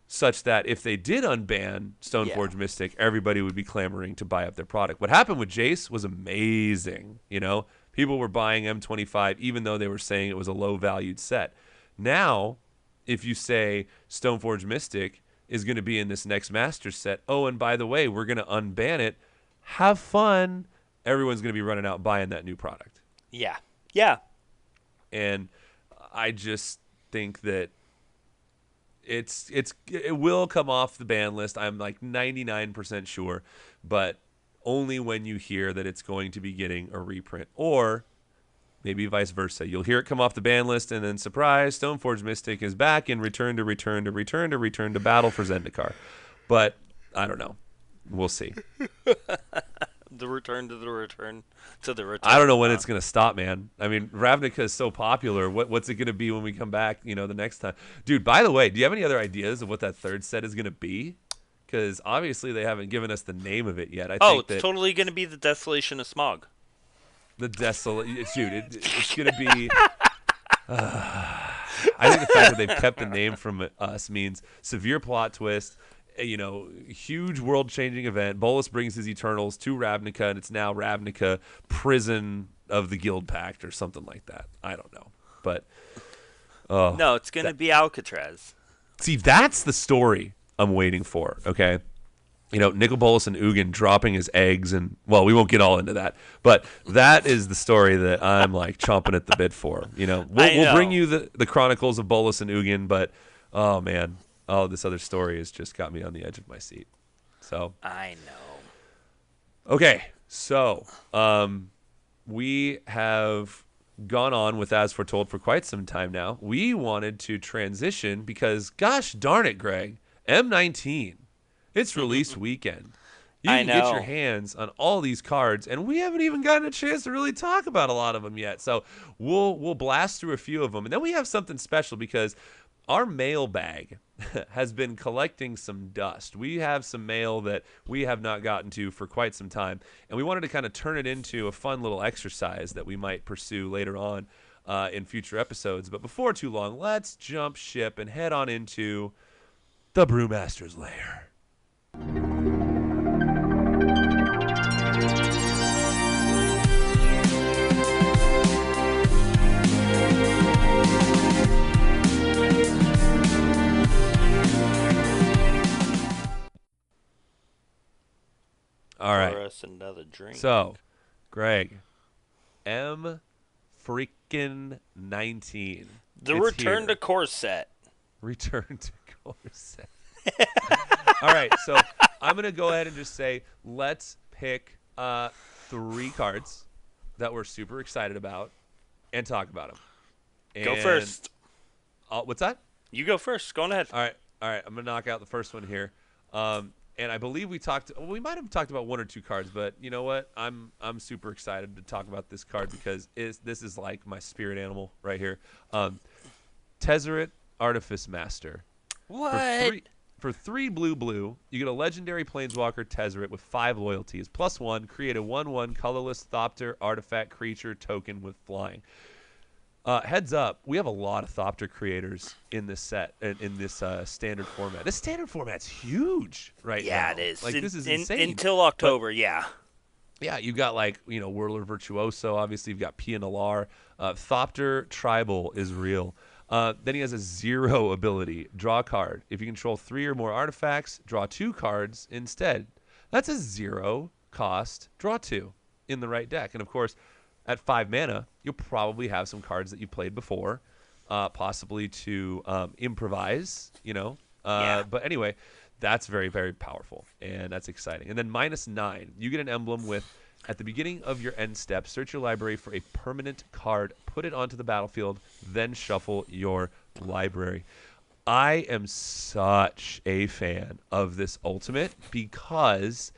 such that if they did unban Stoneforge Mystic, everybody would be clamoring to buy up their product. What happened with Jace was amazing. People were buying M25 even though they were saying it was a low-valued set. Now, if you say Stoneforge Mystic is going to be in this next master set, oh, and by the way, we're going to unban it, have fun. Everyone's going to be running out buying that new product. Yeah. Yeah. And I just think that it will come off the ban list. I'm like 99% sure, but only when you hear that it's going to be getting a reprint, or maybe vice versa. You'll hear it come off the ban list, and then surprise, Stoneforge Mystic is back in return to battle for Zendikar. But I don't know. We'll see. The return to the return to the return. I don't know when it's going to stop, man. I mean, Ravnica is so popular. What's it going to be when we come back, the next time? Dude, by the way, do you have any other ideas of what that third set is going to be? Because obviously they haven't given us the name of it yet. I think it's totally going to be the Desolation of Smog. The Desolation. Dude, it's going to be... I think the fact that they've kept the name from us means severe plot twist. Huge world-changing event. Bolus brings his Eternals to Ravnica, and it's now Ravnica, prison of the Guild Pact, or something like that. I don't know, but no, it's going to be Alcatraz. See, that's the story I'm waiting for. Okay, Nicol Bolas and Ugin dropping his eggs, and well, we won't get all into that, but that is the story that I'm like chomping at the bit for. We'll bring you the chronicles of Bolus and Ugin, but oh man. Oh, this other story has just got me on the edge of my seat. So I know. Okay, So, we have gone on with As Foretold for quite some time now. We wanted to transition because, gosh darn it, Greg, M19, it's release weekend. You I can get your know. hands on all these cards, and we haven't even gotten a chance to really talk about a lot of them yet. So we'll blast through a few of them, and then we have something special because our mailbag has been collecting some dust. We have some mail that we have not gotten to for quite some time, and we wanted to kind of turn it into a fun little exercise that we might pursue later on in future episodes. But before too long, let's jump ship and head on into the Brewmaster's Lair. All right. Pour us another drink. So, Greg, M freaking 19. The It's return here. to Corset. Return to Corset. All right, so I'm going to go ahead and just say let's pick 3 cards that we're super excited about and talk about them. Go first. What's that? You go first. Go on ahead. All right. I'm going to knock out the first one here. And I believe we might have talked about 1 or 2 cards, but you know what? I'm super excited to talk about this card because this is like my spirit animal right here. Tezzeret, Artifice Master. What? For 3 blue, you get a legendary Planeswalker Tezzeret with 5 loyalties. +1, create a 1/1 colorless Thopter artifact creature token with flying. Heads up, we have a lot of Thopter creators in this set, in this standard format. This standard format's huge right now. Yeah, it is. Like, this is insane. Until October, yeah. Yeah, you've got, like, Whirler Virtuoso, obviously. You've got Pia Nalar. Thopter Tribal is real. Then he has a 0 ability. Draw a card. If you control 3 or more artifacts, draw 2 cards instead. That's a 0 cost. Draw 2 in the right deck. And, of course, at 5 mana, you'll probably have some cards that you played before, possibly to improvise, Yeah. But anyway, that's very, very powerful, and that's exciting. And then -9, you get an emblem with, at the beginning of your end step, search your library for a permanent card, put it onto the battlefield, then shuffle your library. I am such a fan of this ultimate because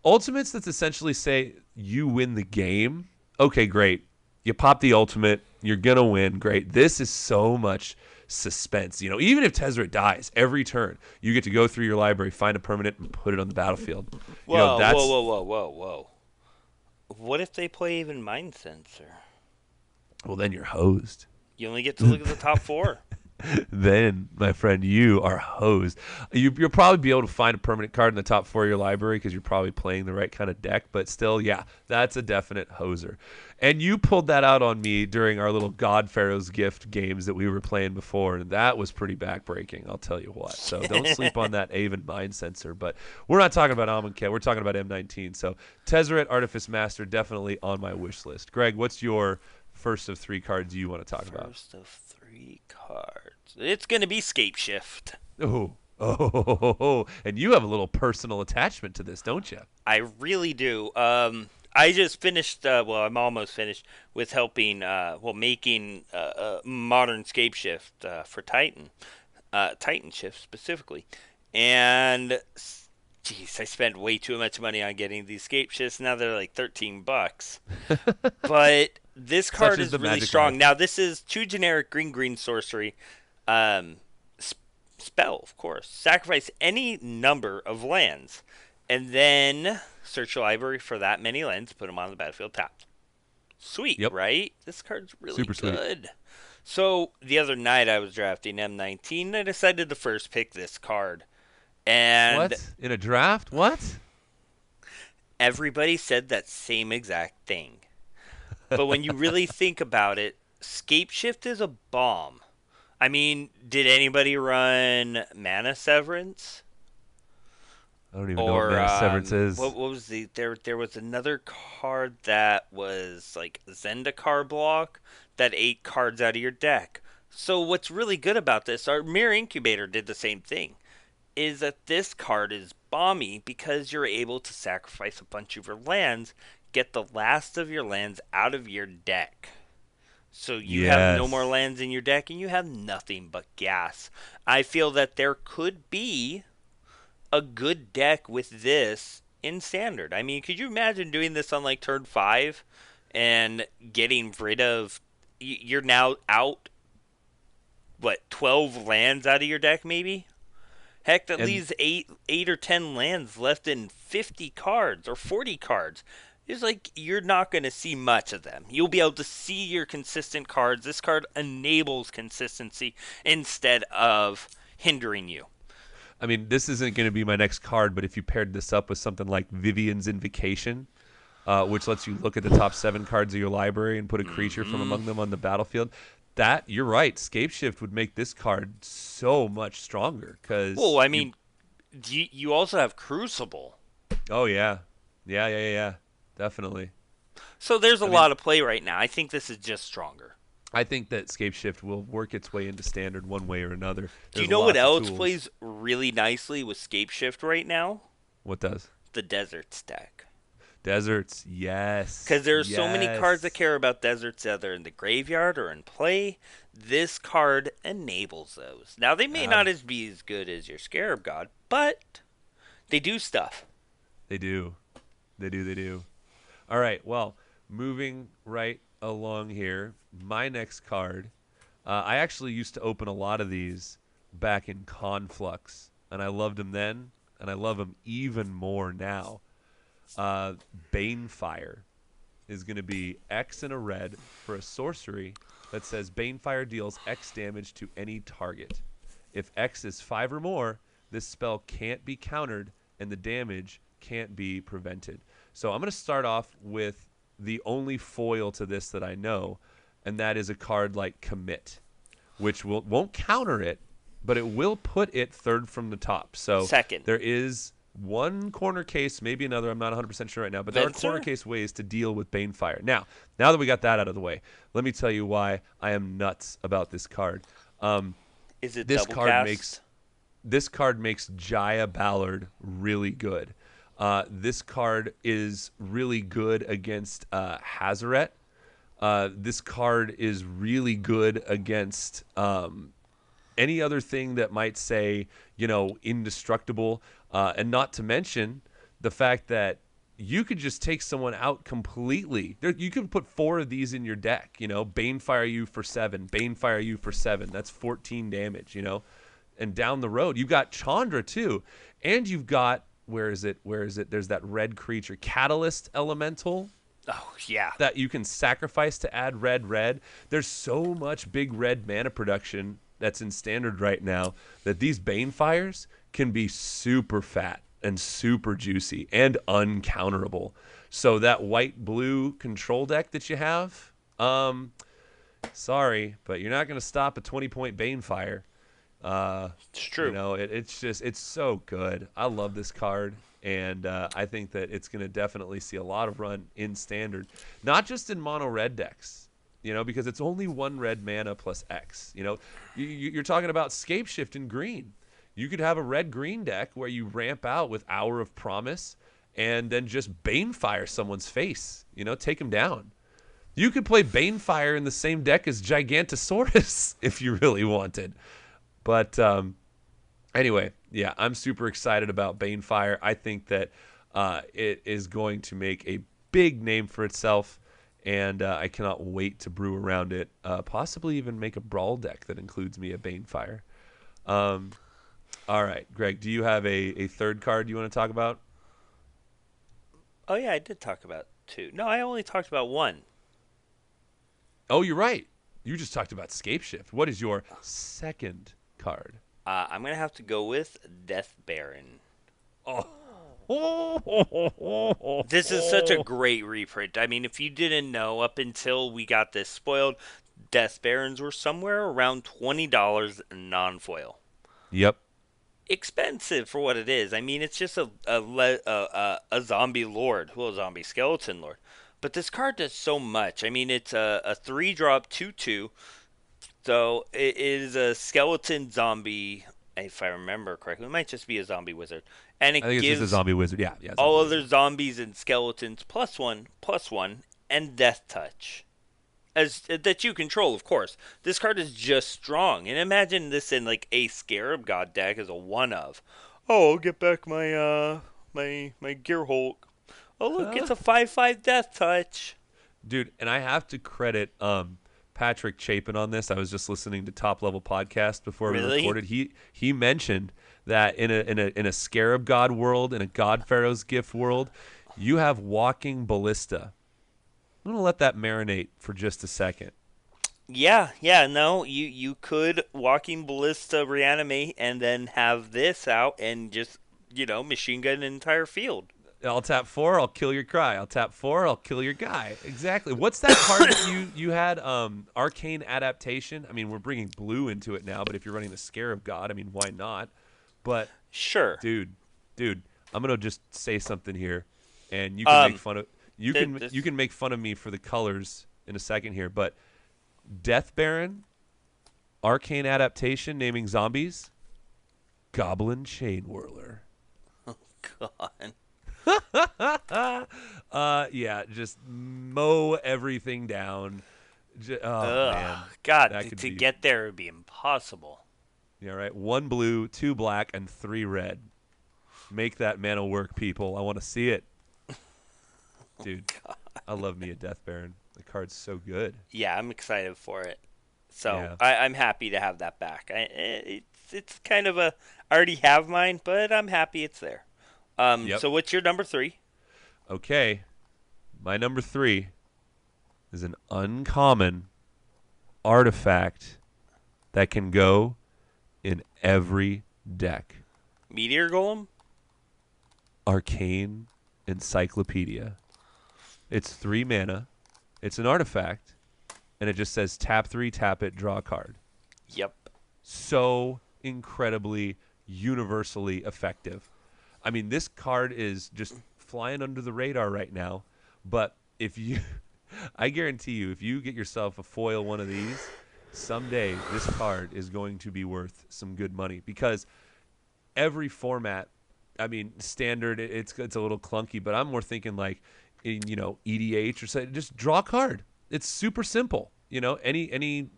ultimates that's essentially say you win the game. Okay, great. You pop the ultimate, you're going to win. Great. This is so much suspense. Even if Tezzeret dies every turn, you get to go through your library, find a permanent, and put it on the battlefield. Whoa, whoa. What if they play even Mind Sensor? Well, then you're hosed. You only get to look at the top 4. Then, my friend, you are hosed. You'll probably be able to find a permanent card in the top 4 of your library because you're probably playing the right kind of deck. But still, yeah, that's a definite hoser. And you pulled that out on me during our little God Pharaoh's Gift games that we were playing before, and that was pretty backbreaking, I'll tell you what. So don't sleep on that Aven Mind Sensor. But we're not talking about Amonkhet. We're talking about M19. So Tezzeret, Artifice Master, definitely on my wish list. Greg, what's your first of 3 cards you want to talk about? First of 3 cards. It's going to be Scape Shift. Oh, and you have a little personal attachment to this, don't you? I really do. I just finished, I'm almost finished with helping, making modern Scape Shift for Titan. Titan Shift specifically. And, geez, I spent way too much money on getting these Scape Shifts. Now they're like $13. But this card is really strong. Now, this is 2 generic green sorcery. Spell, of course. Sacrifice any number of lands. And then search your library for that many lands. Put them on the battlefield tapped. Sweet, yep. Right? This card's really super good. Sweet. So, the other night I was drafting M19. And I decided to first pick this card. And what? In a draft? What? Everybody said that same exact thing. But when you really think about it, Scape Shift is a bomb. I mean, did anybody run Mana Severance? I don't even know what Mana Severance is. What was there was another card that was like Zendikar block that ate cards out of your deck. So what's really good about this, our Mirror Incubator did the same thing, is that this card is Bomby because you're able to sacrifice a bunch of your lands, get the last of your lands out of your deck. So you have no more Yes. lands in your deck and you have nothing but gas. I feel that there could be a good deck with this in standard. I mean, could you imagine doing this on like turn 5 and getting rid of you're now out what 12 lands out of your deck maybe? Heck, that And leaves eight or 10 lands left in 50 cards or 40 cards. It's like you're not going to see much of them. You'll be able to see your consistent cards. This card enables consistency instead of hindering you. I mean, this isn't going to be my next card, but if you paired this up with something like Vivian's Invocation, which lets you look at the top 7 cards of your library and put a creature from among them on the battlefield, that you're right. Scapeshift would make this card so much stronger Well, because I you. mean, you also have Crucible. Oh yeah, yeah, definitely. So there's a I mean, lot of play right now. I think this is just stronger. I think that Scapeshift will work its way into standard one way or another. Do you There's know what lots of else tools. plays really nicely with Scapeshift right now? What does? The Desert stack. Deserts, yes, Because there's so many cards that yes. care about deserts, either in the graveyard or in play. This card enables those. Now, they may not be as good as your Scarab God, but they do stuff. They do. They do. All right. Well, moving right along here, my next card. I actually used to open a lot of these back in Conflux, and I loved them then, and I love them even more now. Uh, Banefire is going to be X and a red for a sorcery that says Banefire deals X damage to any target. If X is 5 or more, this spell can't be countered and the damage can't be prevented. So I'm going to start off with the only foil to this that I know, and that is a card like Commit, which won't counter it, but it will put it third from the top. So Second. there is one corner case, maybe another. I'm not 100% sure right now, but there are Venser? corner case ways to deal with Banefire. Now that we got that out of the way, let me tell you why I am nuts about this card. Is it This double card cast? makes this card makes Jaya Ballard really good. This card is really good against Hazaret. This card is really good against any other thing that might say, indestructible. And not to mention the fact that you could just take someone out completely. You could put 4 of these in your deck, Banefire you for 7, Banefire you for 7. That's 14 damage, And down the road, you've got Chandra too. And you've got, where is it? There's that red creature, Catalyst Elemental, Oh, yeah. that you can sacrifice to add red. There's so much big red mana production that's in standard right now that these Banefires can be super fat and super juicy and uncounterable. So that white-blue control deck that you have, sorry, but you're not going to stop a 20-point Banefire. It's true. It's so good. I love this card, and I think that it's going to definitely see a lot of run in standard, not just in mono red decks, because it's only 1 red mana plus X. You're talking about Scapeshift in green. You could have a red-green deck where you ramp out with Hour of Promise and then just Banefire someone's face, take them down. You could play Banefire in the same deck as Gigantosaurus if you really wanted. But anyway, yeah, I'm super excited about Banefire. I think that it is going to make a big name for itself, and I cannot wait to brew around it. Possibly even make a Brawl deck that includes me a Banefire. All right, Greg, do you have a third card you want to talk about? Oh, yeah, I did talk about 2. No, I only talked about 1. Oh, you're right. You just talked about Scapeshift. What is your second card? I'm going to have to go with Death Baron. Oh. This is such a great reprint. I mean, if you didn't know, up until we got this spoiled, Death Barons were somewhere around $20 non-foil. Yep. Expensive for what it is. I mean, it's just a zombie lord, well, a zombie skeleton lord. But this card does so much. I mean, it's a 3-drop 2/2. So it is a skeleton zombie if I remember correctly, it might just be a zombie wizard, and I it think it's just a gives zombie wizard. Yeah, all zombie other wizard. zombies and skeletons +1/+1, and death touch. As that you control, of course. This card is just strong, and imagine this in like a Scarab God deck as a one of. Oh, I'll get back my my Gear Hulk. Oh look, it's a 5/5 death touch. Dude, and I have to credit Patrick Chapin on this. I was just listening to Top Level Podcast before we Really? recorded. He mentioned that in a Scarab God world, in a God Pharaoh's Gift world, you have Walking Ballista. I'm gonna let that marinate for just a second. Yeah, no, you could Walking Ballista reanimate and then have this out and just machine gun an entire field. I'll tap 4, I'll kill your cry. I'll tap 4, I'll kill your guy. Exactly. What's that card that you had? Arcane Adaptation. I mean, we're bringing blue into it now, but if you're running the Scarab God, I mean, why not? But Sure. dude, I'm gonna just say something here, and you can make fun of This, you can make fun of me for the colors in a second here, but Death Baron, Arcane Adaptation, naming zombies, Goblin Chain Whirler. God. Yeah, just mow everything down. Oh man, God, that could to be get there would be impossible. yeah right. 1 blue, 2 black, and 3 red. Make that mana work, people. I want to see it, dude. I love me a Death Baron. The card's so good. Yeah, I'm excited for it. So Yeah. I'm happy to have that back. It's kind of a I already have mine, but I'm happy it's there. Yep. So what's your number 3? Okay, my number 3 is an uncommon artifact that can go in every deck. Meteor Golem? Arcane Encyclopedia. It's 3 mana. It's an artifact, and it just says tap 3, tap it, draw a card. Yep. So incredibly universally effective. I mean, this card is just flying under the radar right now, but if you I guarantee you, if you get yourself a foil one of these, someday this card is going to be worth some good money because every format, I mean, standard, it's a little clunky, but I'm more thinking like in, EDH or something, just draw a card. It's super simple. Any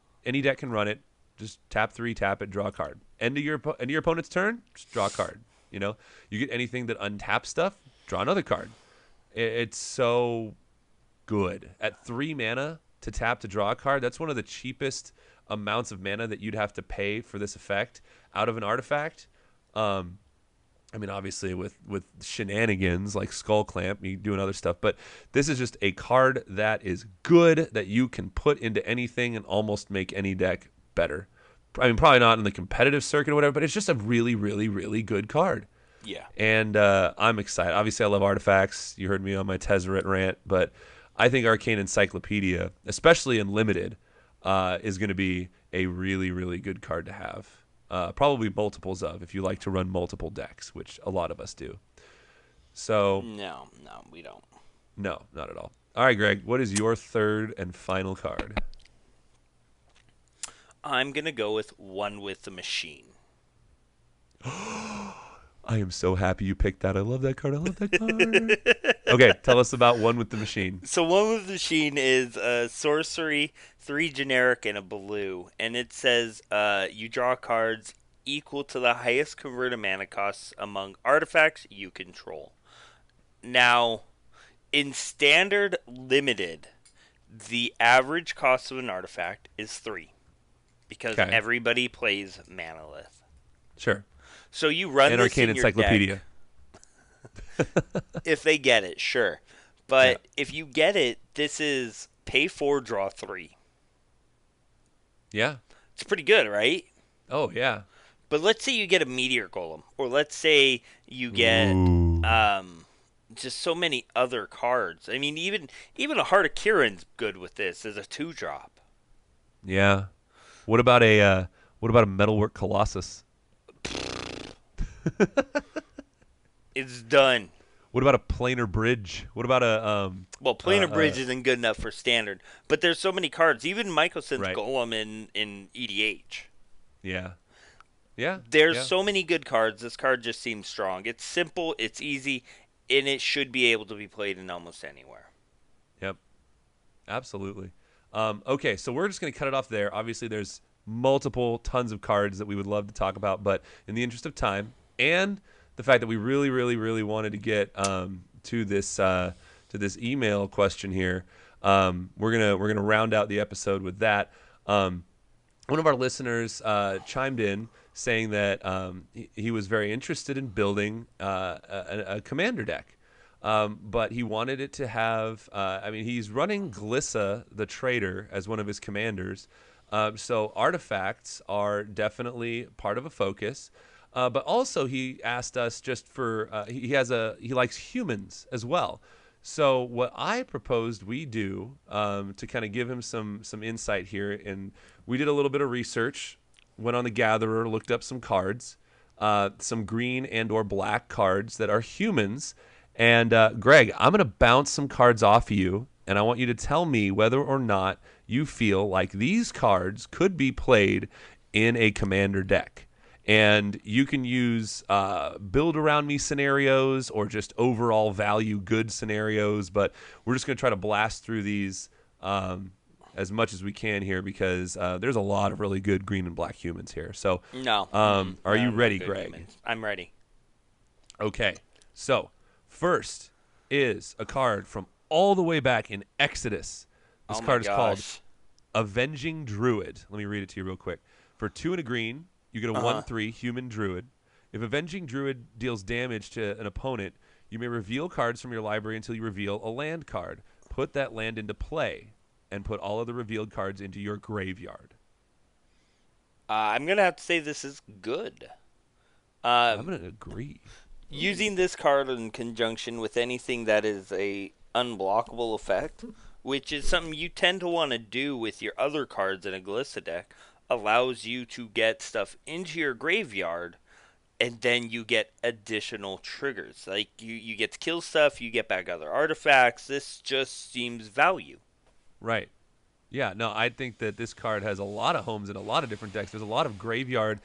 deck can run it. Just tap 3, tap it, draw a card. End of your opponent's turn, just draw a card. You get anything that untaps stuff, draw another card. It's so good. At 3 mana to tap to draw a card, that's one of the cheapest amounts of mana that you'd have to pay for this effect out of an artifact. I mean, obviously with shenanigans like Skull Clamp, you doing other stuff, but this is just a card that is good that you can put into anything and almost make any deck better. I mean, probably not in the competitive circuit or whatever, but it's just a really, really, really good card. Yeah. And I'm excited. Obviously, I love artifacts. You heard me on my Tezzeret rant, but I think Arcane Encyclopedia, especially in Limited, is going to be a really, really good card to have. Probably multiples of, if you like to run multiple decks, which a lot of us do. So No, we don't. no, not at all. All right, Greg, what is your third and final card? I'm gonna go with One with the Machine. I am so happy you picked that. I love that card. I love that card. Okay, tell us about One with the Machine. So One with the Machine is a sorcery, 3 generic, and a blue, and it says you draw cards equal to the highest converted mana costs among artifacts you control. Now, in standard limited, the average cost of an artifact is 3 because Okay. everybody plays Manolith. Sure. So you run And this Arcane in your Encyclopedia. deck if they get it, sure. But if you get it, this is pay 4, draw 3. Yeah. It's pretty good, right? Oh, yeah. But let's say you get a Meteor Golem, or let's say you get Ooh. just so many other cards. I mean, even a Heart of Kiran's good with this as a 2-drop. Yeah. What about a Metalwork Colossus? It's done. What about a Planar Bridge? What about a Well, Planar Bridge isn't good enough for standard, but there's so many cards. Even Michael sends Right. Golem in EDH. Yeah. Yeah, There's yeah, so many good cards. This card just seems strong. It's simple, it's easy, and it should be able to be played in almost anywhere. yep, absolutely. Okay, so we're just going to cut it off there. Obviously, there's multiple tons of cards that we would love to talk about, but in the interest of time and the fact that we really, really, really wanted to get to this email question here, we're gonna round out the episode with that. One of our listeners chimed in saying that he was very interested in building a commander deck. But he wanted it to have, I mean, he's running Glissa the Trader as one of his commanders. So artifacts are definitely part of a focus. But also he asked us just for, he likes humans as well. So what I proposed we do to kind of give him some insight here, and we did a little bit of research, went on the Gatherer, looked up some cards, some green and or black cards that are humans. And Greg, I'm going to bounce some cards off of you, and I want you to tell me whether or not you feel like these cards could be played in a commander deck. And you can use build around me scenarios or just overall value good scenarios, but we're just going to try to blast through these as much as we can here because there's a lot of really good green and black humans here. So, No. are you No ready, good Greg? humans. I'm ready. Okay. So, first is a card from all the way back in Exodus. This Oh my card is called gosh. Avenging Druid. Let me read it to you real quick. For 2 and a green, you get a 1/3 human druid. If Avenging Druid deals damage to an opponent, you may reveal cards from your library until you reveal a land card. Put that land into play and put all of the revealed cards into your graveyard. I'm going to have to say this is good. I'm going to agree. Using this card in conjunction with anything that is a unblockable effect, which is something you tend to want to do with your other cards in a Glissa deck, allows you to get stuff into your graveyard, and then you get additional triggers. Like, you get to kill stuff, you get back other artifacts. This just seems value. Right. Yeah, no, I think that this card has a lot of homes in a lot of different decks. There's a lot of graveyard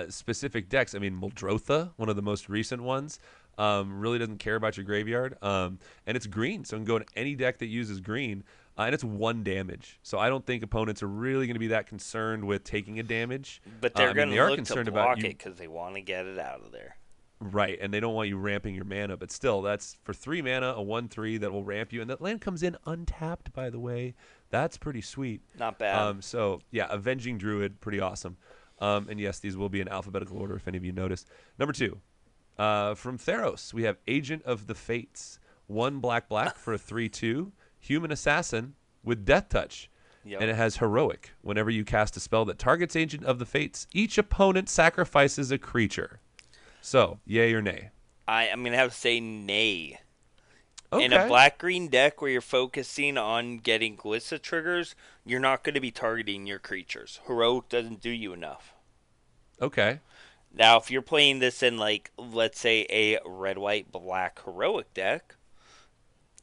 specific decks. I mean, Muldrotha, one of the most recent ones, really doesn't care about your graveyard. And it's green, so it can go in any deck that uses green. And it's 1 damage. So I don't think opponents are really going to be that concerned with taking a damage. But they're going they to are look concerned to about block you. it because they want to get it out of there. Right, and they don't want you ramping your mana, but still, that's for 3 mana, a 1/3 that will ramp you, and that land comes in untapped, by the way. That's pretty sweet. Not bad. So, yeah, Avenging Druid, pretty awesome. And yes, these will be in alphabetical order if any of you notice. Number 2, from Theros, we have Agent of the Fates. 1 black for a 3/2, human assassin with Death Touch. Yep. And it has Heroic. Whenever you cast a spell that targets Agent of the Fates, each opponent sacrifices a creature. So, yay or nay? I'm going to have to say nay. Okay. In a black-green deck where you're focusing on getting Glissa triggers, you're not going to be targeting your creatures. Heroic doesn't do you enough. Okay. Now, if you're playing this in, like, let's say a red-white-black Heroic deck,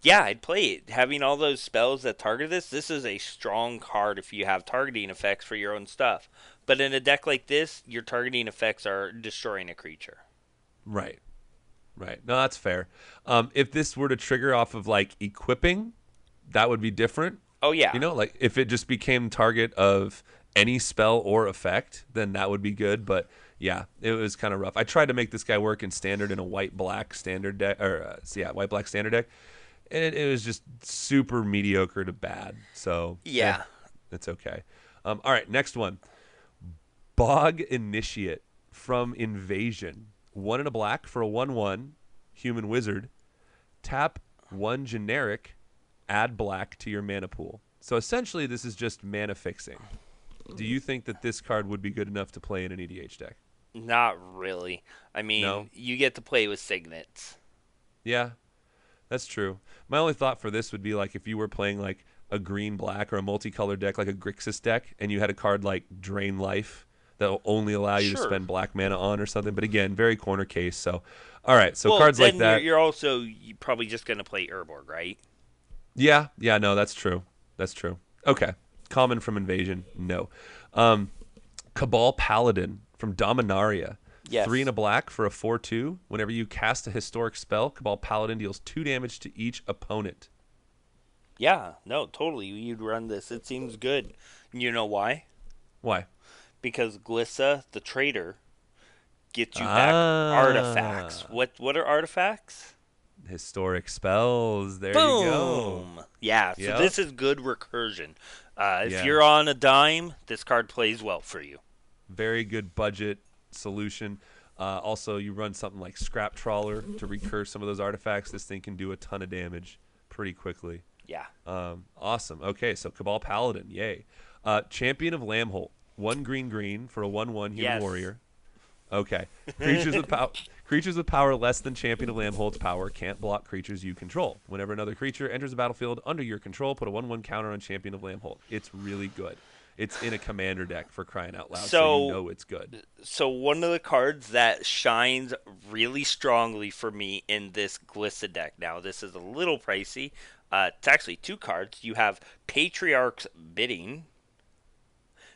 yeah, I'd play it. Having all those spells that target this is a strong card if you have targeting effects for your own stuff. But in a deck like this, your targeting effects are destroying a creature. Right. Right. No, that's fair. If this were to trigger off of like equipping, that would be different. Oh, yeah. You know, like if it just became target of any spell or effect, then that would be good. But yeah, it was kind of rough. I tried to make this guy work in standard in a white-black standard deck, or white-black standard deck, and it was just super mediocre to bad. So Yeah. it's okay. All right, next one. Bog Initiate from Invasion. 1 and a black for a 1/1 human wizard. Tap 1 generic, add black to your mana pool. So essentially this is just mana fixing. Do you think that this card would be good enough to play in an EDH deck? Not really. I mean, No? you get to play with signets. Yeah, that's true. My only thought for this would be like if you were playing like a green-black or a multicolored deck like a Grixis deck and you had a card like Drain Life that will only allow you to Sure. spend black mana on or something. But again, very corner case. So, all right. So Well, cards like then that. you're also probably just going to play Urborg, right? Yeah. No, that's true. That's true. Okay. Common from Invasion. No. Cabal Paladin from Dominaria. Yes. 3 and a black for a 4/2. Whenever you cast a historic spell, Cabal Paladin deals 2 damage to each opponent. Yeah, no, totally. You'd run this. It seems good. You know why? Why? Because Glissa, the trader, gets you back artifacts. What are artifacts? Historic spells. There Boom! you go. Yeah, so Yep. this is good recursion. If Yeah. you're on a dime, this card plays well for you. Very good budget solution. Also, you run something like Scrap Trawler to recur some of those artifacts. This thing can do a ton of damage pretty quickly. Yeah. Awesome. Okay, so Cabal Paladin, yay. Champion of Lambholt, 1 green for a 1/1 human Yes. warrior. Okay. Creatures with power less than Champion of Lambholt's power can't block creatures you control. Whenever another creature enters the battlefield under your control, put a 1/1 counter on Champion of Lambholt. It's really good. It's in a commander deck, for crying out loud, so you know it's good. So one of the cards that shines really strongly for me in this Glissa deck. Now, this is a little pricey. It's actually 2 cards. You have Patriarch's Bidding,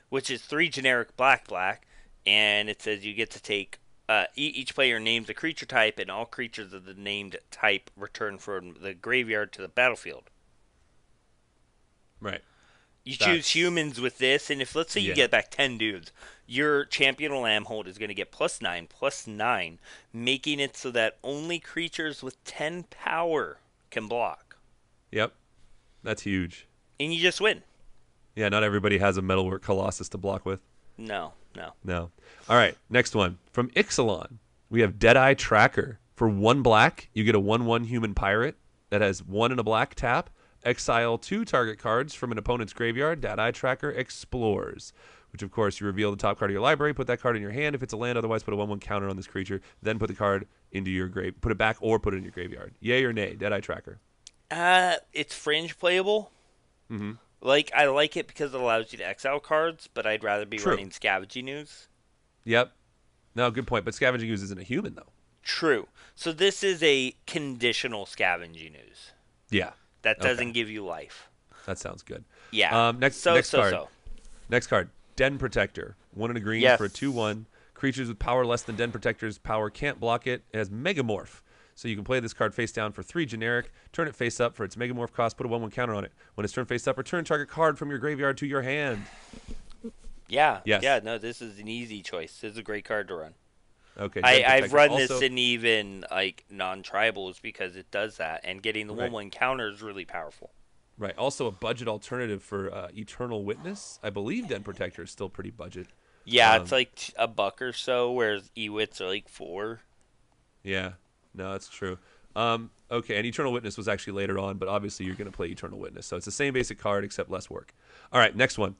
which is 3 generic black, and it says you get to take each player names a creature type, and all creatures of the named type return from the graveyard to the battlefield. Right. You choose humans with this, and if, let's say, you get back 10 dudes, your Champion of Lambholt is going to get +9/+9, making it so that only creatures with 10 power can block. Yep. That's huge. And you just win. Yeah, not everybody has a Metalwork Colossus to block with. No. No. All right, next one. From Ixalan, we have Deadeye Tracker. For 1 black, you get a 1/1 human pirate that has 1 and a black tap. Exile 2 target cards from an opponent's graveyard. Deadeye Tracker explores, which of course you reveal the top card of your library, put that card in your hand. If it's a land, otherwise put a 1/1 counter on this creature. Then put the card into your grave, put it back or put it in your graveyard. Yay or nay, Deadeye Tracker? It's fringe playable. Mm-hmm. Like, I like it because it allows you to exile cards, but I'd rather be running Scavenging Ooze. Yep. No, good point. But Scavenging Ooze isn't a human, though. True. So this is a conditional Scavenging Ooze. Yeah. That doesn't give you life. That sounds good. Yeah. Next card. Next card. Den Protector. 1 and a green for a 2/1. Creatures with power less than Den Protector's power can't block it. It has Megamorph. So you can play this card face down for 3 generic, turn it face up for its Megamorph cost, put a 1/1 counter on it. When it's turned face up, return target card from your graveyard to your hand. Yeah. Yes. Yeah, no, this is an easy choice. This is a great card to run. Okay. I've run this in even like non-tribals because it does that, and getting the 1/1 counter is really powerful. Right. Also a budget alternative for Eternal Witness. I believe Den Protector is still pretty budget. Yeah, it's like $1 or so, whereas Ewits are like $4. Yeah. No, that's true. Okay, and Eternal Witness was actually later on, but obviously you're going to play Eternal Witness. So it's the same basic card except less work. All right, next one.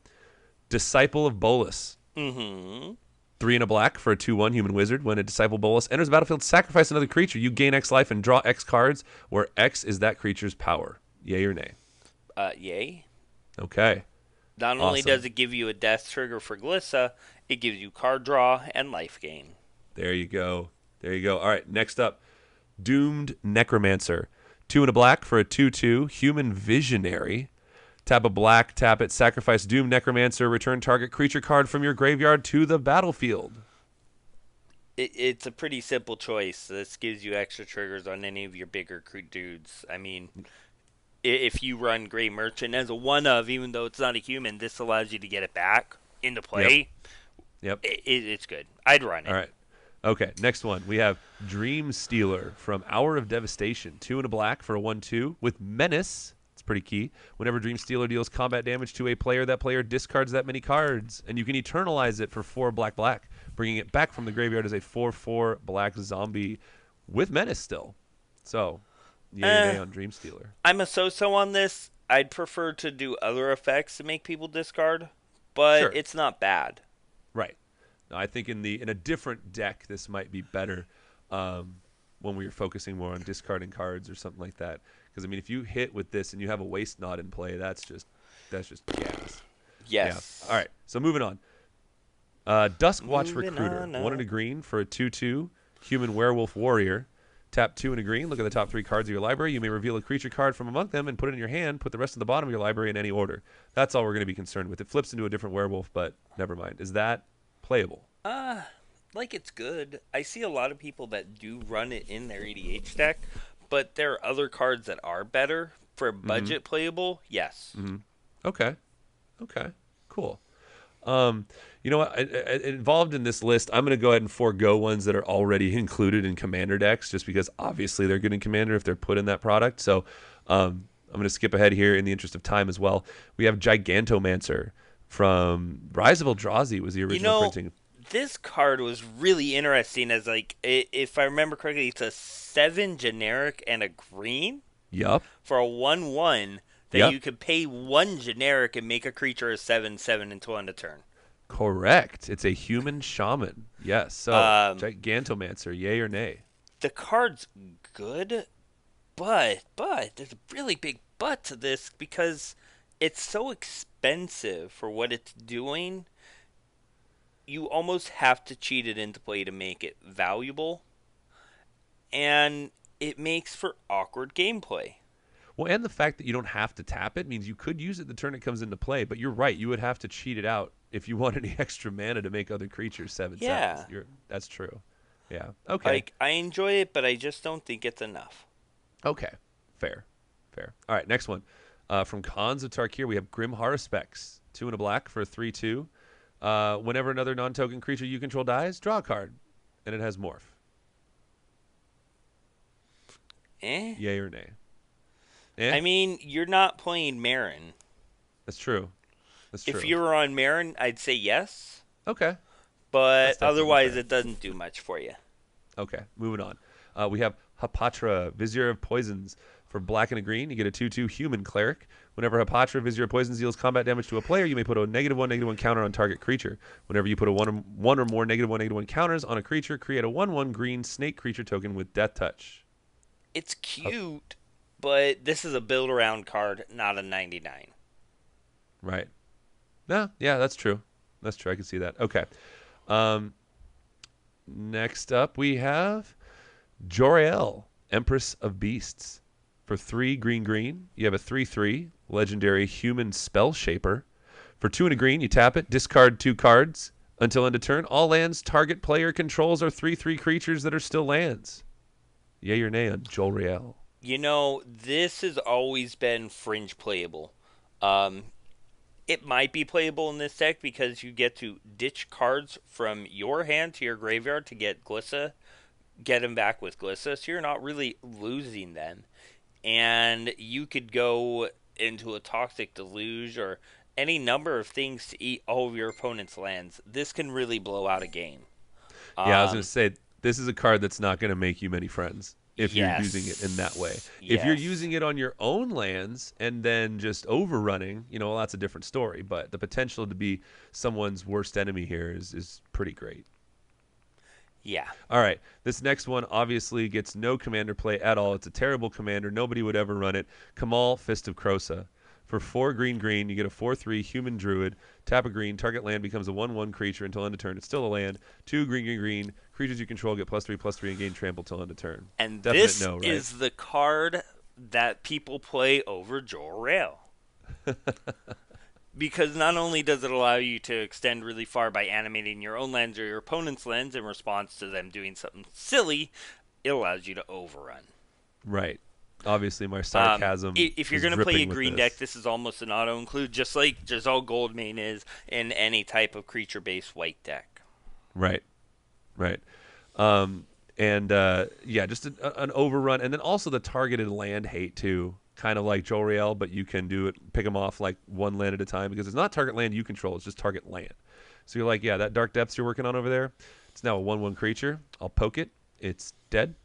Disciple of Bolas. Mm-hmm. 3 and a black for a 2/1 human wizard. When a Disciple Bolas enters the battlefield, sacrifice another creature. You gain X life and draw X cards, where X is that creature's power. Yay or nay? Yay. Okay. Not only does it give you a death trigger for Glissa, it gives you card draw and life gain. There you go. All right, next up. Doomed Necromancer. 2 and a black for a 2/2 human visionary. Tap a black, tap it, sacrifice Doomed Necromancer, return target creature card from your graveyard to the battlefield. It's a pretty simple choice. This gives you extra triggers on any of your bigger dudes. I mean, if you run Grey Merchant as a one-of, even though it's not a human, this allows you to get it back into play. Yep. It's good. I'd run it. All right. Okay, next one. We have Dream Stealer from Hour of Devastation. 2 and a black for a 1/2 with Menace. It's pretty key. Whenever Dream Stealer deals combat damage to a player, that player discards that many cards. And you can eternalize it for 4 black, bringing it back from the graveyard as a 4/4 black zombie with Menace still. So, yay on Dream Stealer. I'm a so-so on this. I'd prefer to do other effects to make people discard, but it's not bad. Right. No, I think in a different deck, this might be better when we were focusing more on discarding cards or something like that. Because I mean, if you hit with this and you have a Waste Knot in play, that's just gas. Yes. Yeah. All right. So moving on. Duskwatch Moving Recruiter. on, 1 and a green for a 2/2 human werewolf warrior. Tap 2 and a green. Look at the top 3 cards of your library. You may reveal a creature card from among them and put it in your hand. Put the rest of the bottom of your library in any order. That's all we're going to be concerned with. It flips into a different werewolf, but never mind. Is that playable? Like it's good. I see a lot of people that do run it in their EDH deck, but there are other cards that are better for Mm-hmm. budget playable. Yes. Mm-hmm. Okay. Okay. Cool. Um, you know what? Involved in this list, I'm going to go ahead and forego ones that are already included in Commander decks, just because obviously they're good in Commander if they're put in that product. So I'm going to skip ahead here in the interest of time as well. We have Gigantomancer from Rise of Eldrazi was the You original know, printing. this card was really interesting as like if I remember correctly, it's a 7 generic and a green Yup. for a 1/1 that Yep. you could pay 1 generic and make a creature a 7/7 until end of turn. Correct. It's a human shaman. Yes. So Um, Gigantomancer, yay or nay? the card's good, but there's a really big but to this because it's so expensive for what it's doing. You almost have to cheat it into play to make it valuable, and it makes for awkward gameplay. Well, and the fact that you don't have to tap it means you could use it the turn it comes into play, but you're right. You would have to cheat it out if you want any extra mana to make other creatures 7/7s. Yeah. That's true. Yeah. Okay. Like I enjoy it, but I just don't think it's enough. Okay. Fair. Fair. All right. Next one. From Khans of Tarkir, we have Grim Haruspex. 2 and a black for a 3/2. Whenever another non-token creature you control dies, draw a card, and it has morph. Eh? Yay or nay? Eh? I mean, you're not playing Marin. That's true. That's true. If you were on Marin, I'd say yes, Okay. but That's definitely otherwise fair. it doesn't do much for you. Okay, moving on. We have Hapatra, Vizier of Poisons. For black and a green, you get a 2/2 human cleric. Whenever Hapatra, Vizier of Poisons deals combat damage to a player, you may put a -1/-1 counter on target creature. Whenever you put a one or more -1/-1 counters on a creature, create a 1/1 green snake creature token with Death Touch. It's cute, but this is a build around card, not a 99. Right. No, yeah, that's true. That's true. I can see that. Okay. Um, next up, we have Jor-El, Empress of Beasts. For 3 green, you have a 3/3 legendary human spell shaper. For 2 and a green, you tap it, discard 2 cards. Until end of turn, all lands target player controls are 3/3 creatures that are still lands. Yay or nay on Jor-El? You know, this has always been fringe playable. Um, it might be playable in this deck because you get to ditch cards from your hand to your graveyard to get Glissa, get them back with Glissa, so you're not really losing them. And you could go into a Toxic Deluge or any number of things to eat all of your opponent's lands. This can really blow out a game. Yeah, I was going Um, to say, this is a card that's not going to make you many friends if you're using it in that way. If you're Yes. using it on your own lands and then just overrunning, well, that's a different story. But the potential to be someone's worst enemy here is pretty great. Yeah. All right, this next one obviously gets no commander play at all. It's a terrible commander. Nobody would ever run it. Kamal, Fist of Krosa. For 4 green, you get a 4/3 human druid. Tap a green, target land becomes a 1/1 creature until end of turn. It's still a land. 2 green. Creatures you control get +3/+3 and gain trample till end of turn. And Definite this no, right? is the card that people play over Jor-El. Because not only does it allow you to extend really far by animating your own lands or your opponent's lands in response to them doing something silly, it allows you to overrun. Right. Obviously, my sarcasm. If you're is going to play a dripping with green this. deck, this is almost an auto include, just like Jazal Goldmane is in any type of creature based white deck. Right. Yeah, just an overrun, and then also the targeted land hate too, kind of like Jor-El, but you can do it, pick them off like one land at a time because it's not target land you control; it's just target land. So you're like, yeah, that Dark Depths you're working on over there, it's now a 1/1 creature. I'll poke it. It's dead.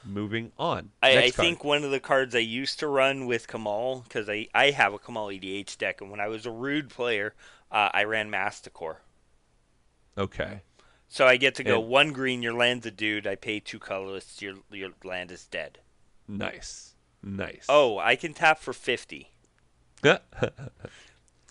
Moving on. I Next card. think one of the cards I used to run with Kamal, because I have a Kamal EDH deck, and when I was a Rude player, I ran Masticore. Okay. So I get to go And- 1 green, your land's a dude, I pay 2 colorless, your land is dead. Nice. Oh, I can tap for 50. All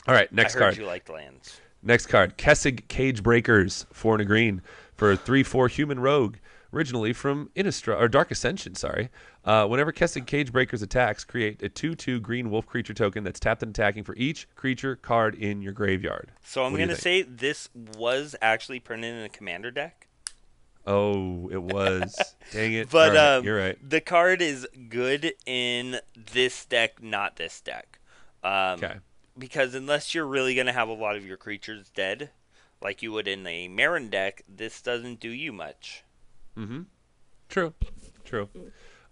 right. Next I heard card. you liked lands. Next card, Kessig Cage Breakers, 4 and a green. For a 3/4 human rogue. originally from Innistrad or Dark Ascension. Sorry. Whenever Kessid Cagebreakers attacks, create a 2/2 green wolf creature token that's tapped and attacking for each creature card in your graveyard. So I'm What do you gonna think? say this was actually printed in a commander deck, Oh, it was. Dang it. All but right, you're right. the card is good in this deck, not this deck. Okay. Because unless you're really gonna have a lot of your creatures dead, like you would in a Marin deck, this doesn't do you much. Mm-hmm. True. True.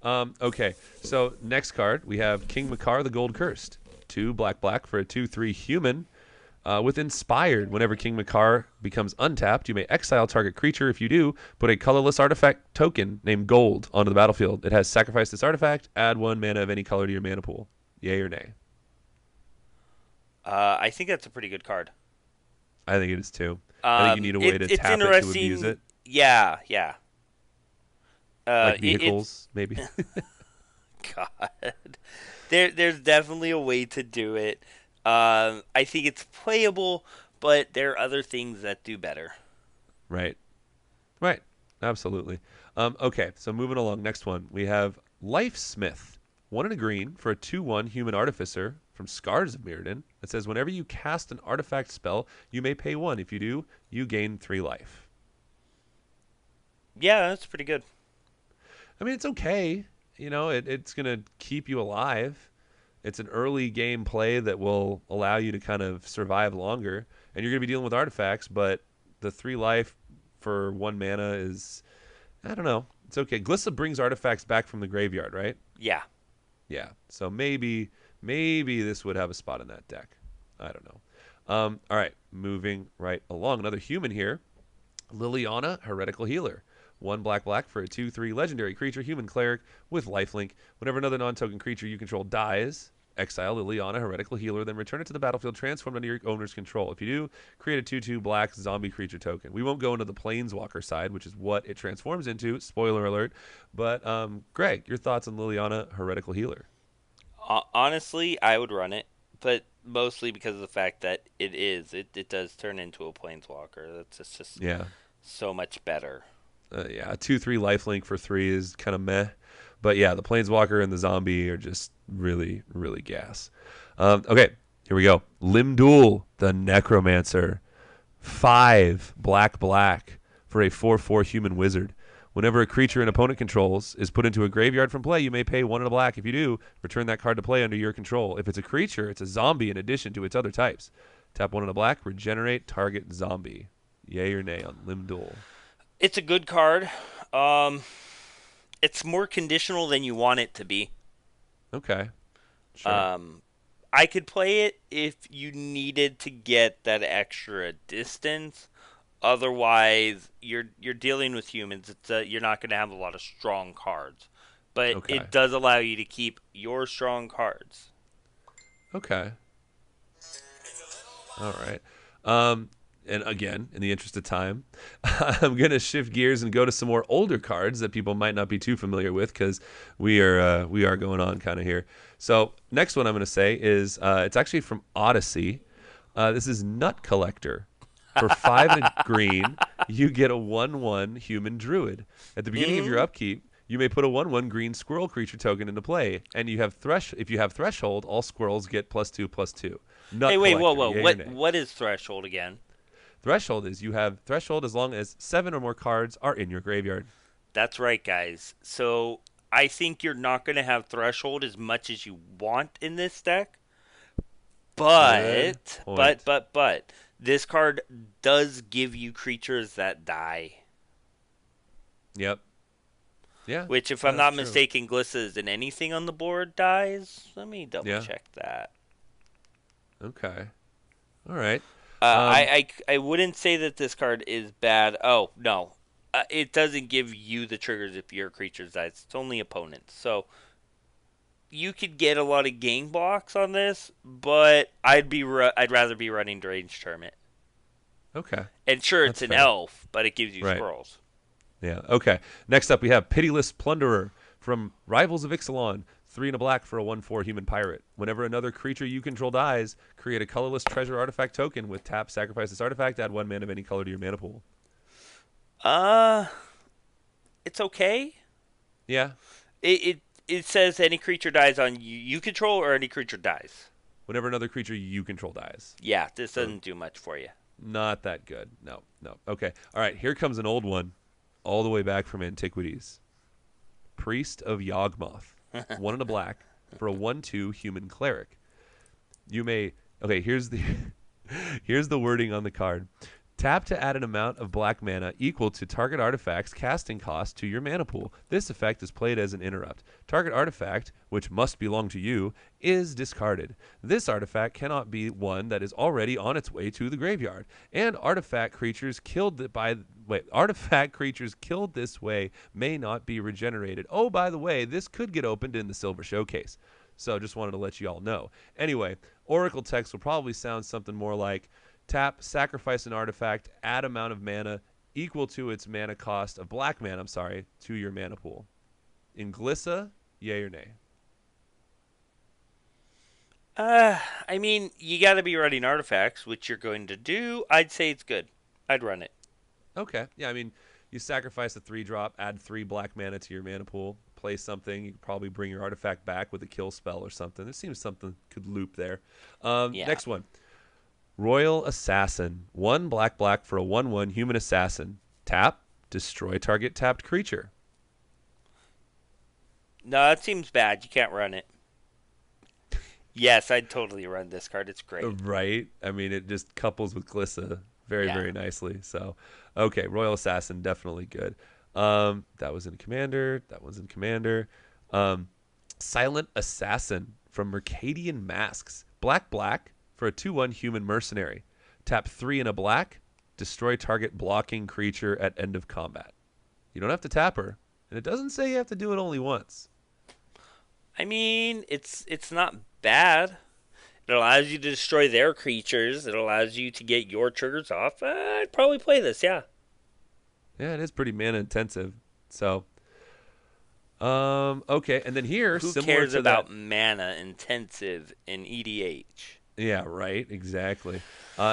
Okay, so next card, we have King Makar the Gold Cursed. 2 black for a 2/3 human. With Inspired, whenever King Makar becomes untapped, you may exile target creature. If you do, put a colorless artifact token named Gold onto the battlefield. It has sacrifice this artifact, add 1 mana of any color to your mana pool. Yay or nay? I think that's a pretty good card. I think it is too. I think you need a way to It's tap it to interesting. abuse it. Yeah, yeah. Like vehicles, maybe. God, there's definitely a way to do it. I think it's playable, but there are other things that do better. Right. Right. Absolutely. Okay, so moving along. Next one. We have Lifesmith. 1 and a green for a 2/1 human artificer from Scars of Mirrodin. It says whenever you cast an artifact spell, you may pay 1. If you do, you gain 3 life. Yeah, that's pretty good. I mean, it's okay. You know, it's going to keep you alive. It's an early game play that will allow you to kind of survive longer. And you're going to be dealing with artifacts, but the 3 life for 1 mana is, I don't know. It's okay. Glissa brings artifacts back from the graveyard, right? Yeah. Yeah. So maybe this would have a spot in that deck. I don't know. All right. Moving right along. Another human here. Liliana, Heretical Healer. 1 black for a 2/3 legendary creature, human cleric with lifelink. Whenever another non-token creature you control dies, exile Liliana, Heretical Healer, then return it to the battlefield transformed under your owner's control. If you do, create a 2/2 black zombie creature token. We won't go into the Planeswalker side, which is what it transforms into. Spoiler alert. But Greg, your thoughts on Liliana, Heretical Healer? Honestly, I would run it, but mostly because of the fact that it does turn into a planeswalker. That's just Yeah. so much better. Yeah, a 2/3 lifelink for 3 is kind of meh. But yeah, the Planeswalker and the zombie are just really, really gas. Okay, here we go. Limdul, the Necromancer. 5 black for a 4/4 human wizard. Whenever a creature an opponent controls is put into a graveyard from play, you may pay 1 and a black. If you do, return that card to play under your control. If it's a creature, it's a zombie in addition to its other types. Tap 1 and a black, regenerate target zombie. Yay or nay on Limdul? It's a good card. It's more conditional than you want it to be. Okay. Sure. I could play it if you needed to get that extra distance. Otherwise, you're dealing with humans. You're not going to have a lot of strong cards, but Okay. it does allow you to keep your strong cards. Okay. All right. And again, in the interest of time, I'm going to shift gears and go to some more older cards that people might not be too familiar with because we are going on kind of here. So next one I'm going to say is it's actually from Odyssey. This is Nut Collector. For 5 and a green, you get a 1/1 human druid. At the beginning of your upkeep, you may put a 1/1 green squirrel creature token into play, and you have if you have Threshold, all squirrels get +2/+2. Nut Hey, wait, Collector, whoa. yay or nay? What is threshold again? Threshold is you have Threshold as long as 7 or more cards are in your graveyard. That's right, guys. So I think you're not going to have threshold as much as you want in this deck. Good But point. this card does give you creatures that die. Yep. Yeah. Which, if I'm that's not true. mistaken, Glissas and anything on the board dies. Let me double check that. Okay. All right. I wouldn't say that this card is bad. Oh, no. It doesn't give you the triggers if your creatures dies. It's only opponents. So you could get a lot of game blocks on this, but I'd rather be running Deranged Hermit. Okay. And sure, That's it's an fair. elf, but it gives you Right. squirrels. Yeah. Okay. Next up, we have Pitiless Plunderer from Rivals of Ixalan. 3 and a black for a 1/4 human pirate. Whenever another creature you control dies, create a colorless treasure artifact token with tap, sacrifice this artifact, add 1 mana of any color to your mana pool. it's okay. Yeah. It says any creature dies on you control or any creature dies. Whenever another creature you control dies. Yeah, this So doesn't do much for you. not that good. No, no. Okay. All right. Here comes an old one, all the way back from antiquities. Priest of Yawgmoth, 1 and a black for a 1/2 human cleric. You may. Okay. Here's the here's the wording on the card. Tap to add an amount of black mana equal to target artifact's casting cost to your mana pool. This effect is played as an interrupt. Target artifact, which must belong to you, is discarded. This artifact cannot be one that is already on its way to the graveyard. And artifact creatures killed this way may not be regenerated. Oh, by the way, this could get opened in the Silver Showcase. So just wanted to let you all know. Anyway, Oracle text will probably sound something more like, tap, sacrifice an artifact, add amount of mana equal to its mana cost of black mana, to your mana pool. In Glissa, yay or nay? I mean, you got to be running artifacts, which you're going to do. I'd say it's good. I'd run it. Okay. Yeah, I mean, you sacrifice a 3-drop, add 3 black mana to your mana pool, play something. You could probably bring your artifact back with a kill spell or something. There seems something could loop there. Yeah. Next one. Royal Assassin. 1 black for a 1/1 human assassin. Tap, destroy target tapped creature. No, that seems bad. You can't run it. Yes, I'd totally run this card. It's great. Right? I mean, it just couples with Glissa very nicely. So, okay, Royal Assassin, definitely good. That was in Commander. That one's in Commander. Silent Assassin from Mercadian Masks. Black for a 2/1 human mercenary. Tap 3 and a black. Destroy target blocking creature at end of combat. You don't have to tap her. And it doesn't say you have to do it only once. I mean, it's not bad. It allows you to destroy their creatures. It allows you to get your triggers off. I'd probably play this, yeah. Yeah, it is pretty mana intensive. So, okay. And then here, Who similar cares to about that, mana intensive in EDH? yeah, right. Exactly.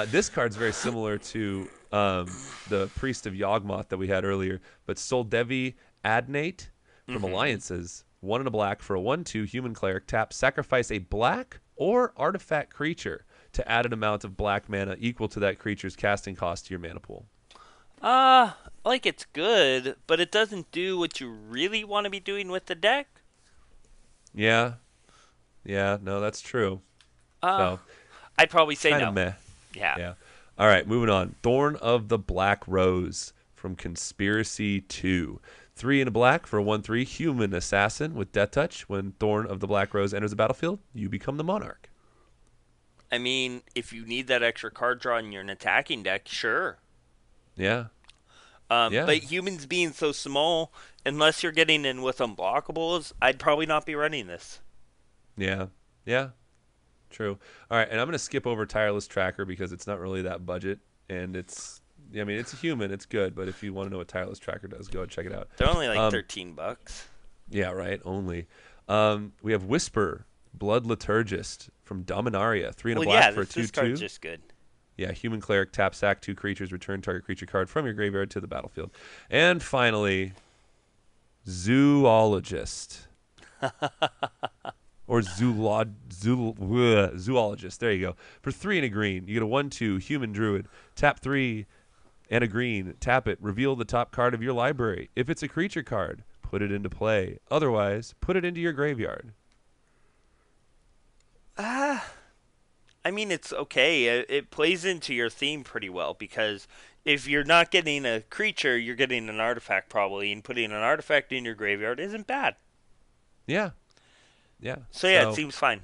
This card's very similar to the Priest of Yawgmoth that we had earlier, but Soldevi Adnate from Alliances. 1 and a black for a 1/2 human cleric. Tap, sacrifice a black or artifact creature to add an amount of black mana equal to that creature's casting cost to your mana pool. Like it's good, but it doesn't do what you really want to be doing with the deck. Yeah. Yeah, no, that's true. So, I'd probably say kind no. of meh. Yeah. All right, moving on. Thorn of the Black Rose from Conspiracy 2. 3 and a black for a 1/3 human assassin with Death Touch. When Thorn of the Black Rose enters the battlefield, you become the monarch. I mean, if you need that extra card draw in your attacking deck, sure. Yeah. But humans being so small, unless you're getting in with unblockables, I'd probably not be running this. Yeah. Yeah. True. All right, and I'm going to skip over Tireless Tracker because it's not really that budget, and it's a human, it's good, but if you want to know what Tireless Tracker does, go and check it out. They're only like $13. Yeah, right, only. We have Whisper, Blood Liturgist from Dominaria, 3 and a black for a 2/2. This card's just good. Yeah, human cleric, tap, sack 2 creatures, return target creature card from your graveyard to the battlefield. And finally, Zoologist. Or Zoologist. There you go. For 3 and a green, you get a 1/2 human druid. Tap 3 and a green. Tap it. Reveal the top card of your library. If it's a creature card, put it into play. Otherwise, put it into your graveyard. I mean, it's okay. It plays into your theme pretty well because if you're not getting a creature, you're getting an artifact probably, and putting an artifact in your graveyard isn't bad. Yeah. Yeah. So it seems fine.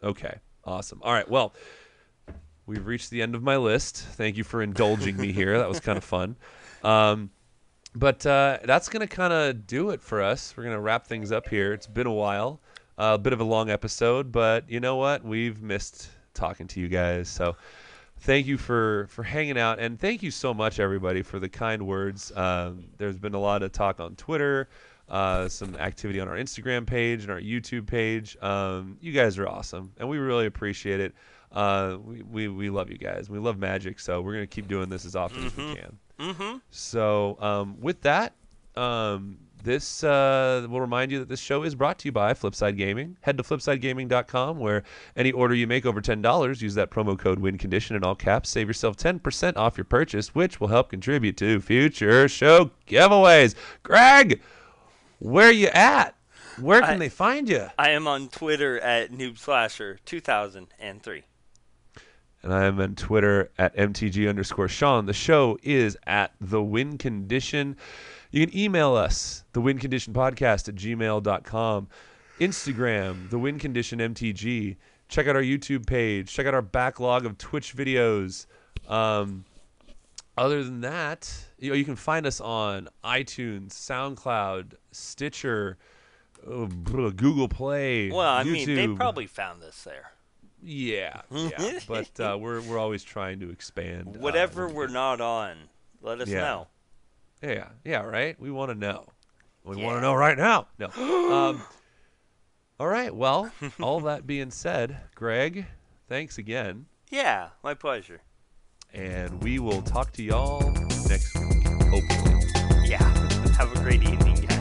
Okay. Awesome. All right. Well, we've reached the end of my list. Thank you for indulging me here. That was kind of fun. But that's going to kind of do it for us. We're going to wrap things up here. It's been a while. A bit of a long episode, but you know what? We've missed talking to you guys. So thank you for hanging out. And thank you so much, everybody, for the kind words. There's been a lot of talk on Twitter. Some activity on our Instagram page and our YouTube page. You guys are awesome, and we really appreciate it. We love you guys. We love Magic, so we're going to keep doing this as often as we can. So with that, This will remind you that this show is brought to you by Flipside Gaming. Head to flipsidegaming.com, where any order you make over $10, use that promo code WINCONDITION in all caps. Save yourself 10% off your purchase, which will help contribute to future show giveaways. Greg, where you at? Where can they find you? I am on Twitter at NoobSlasher2003. And I am on Twitter at MTG_Sean. The show is at The Win Condition. You can email us, thewinconditionpodcast@gmail.com. Instagram, thewinconditionmtg. Check out our YouTube page. Check out our backlog of Twitch videos. Other than that, you can find us on iTunes, SoundCloud, Stitcher, Google Play, Well, I YouTube. mean, they probably found this there. Yeah. But we're always trying to expand. Whatever we're not on, let us know. Yeah, right? We want to know. We want to know right now. No. All right, well, all that being said, Greg, thanks again. Yeah, my pleasure. And we will talk to y'all next week, hopefully. Yeah, have a great evening, guys.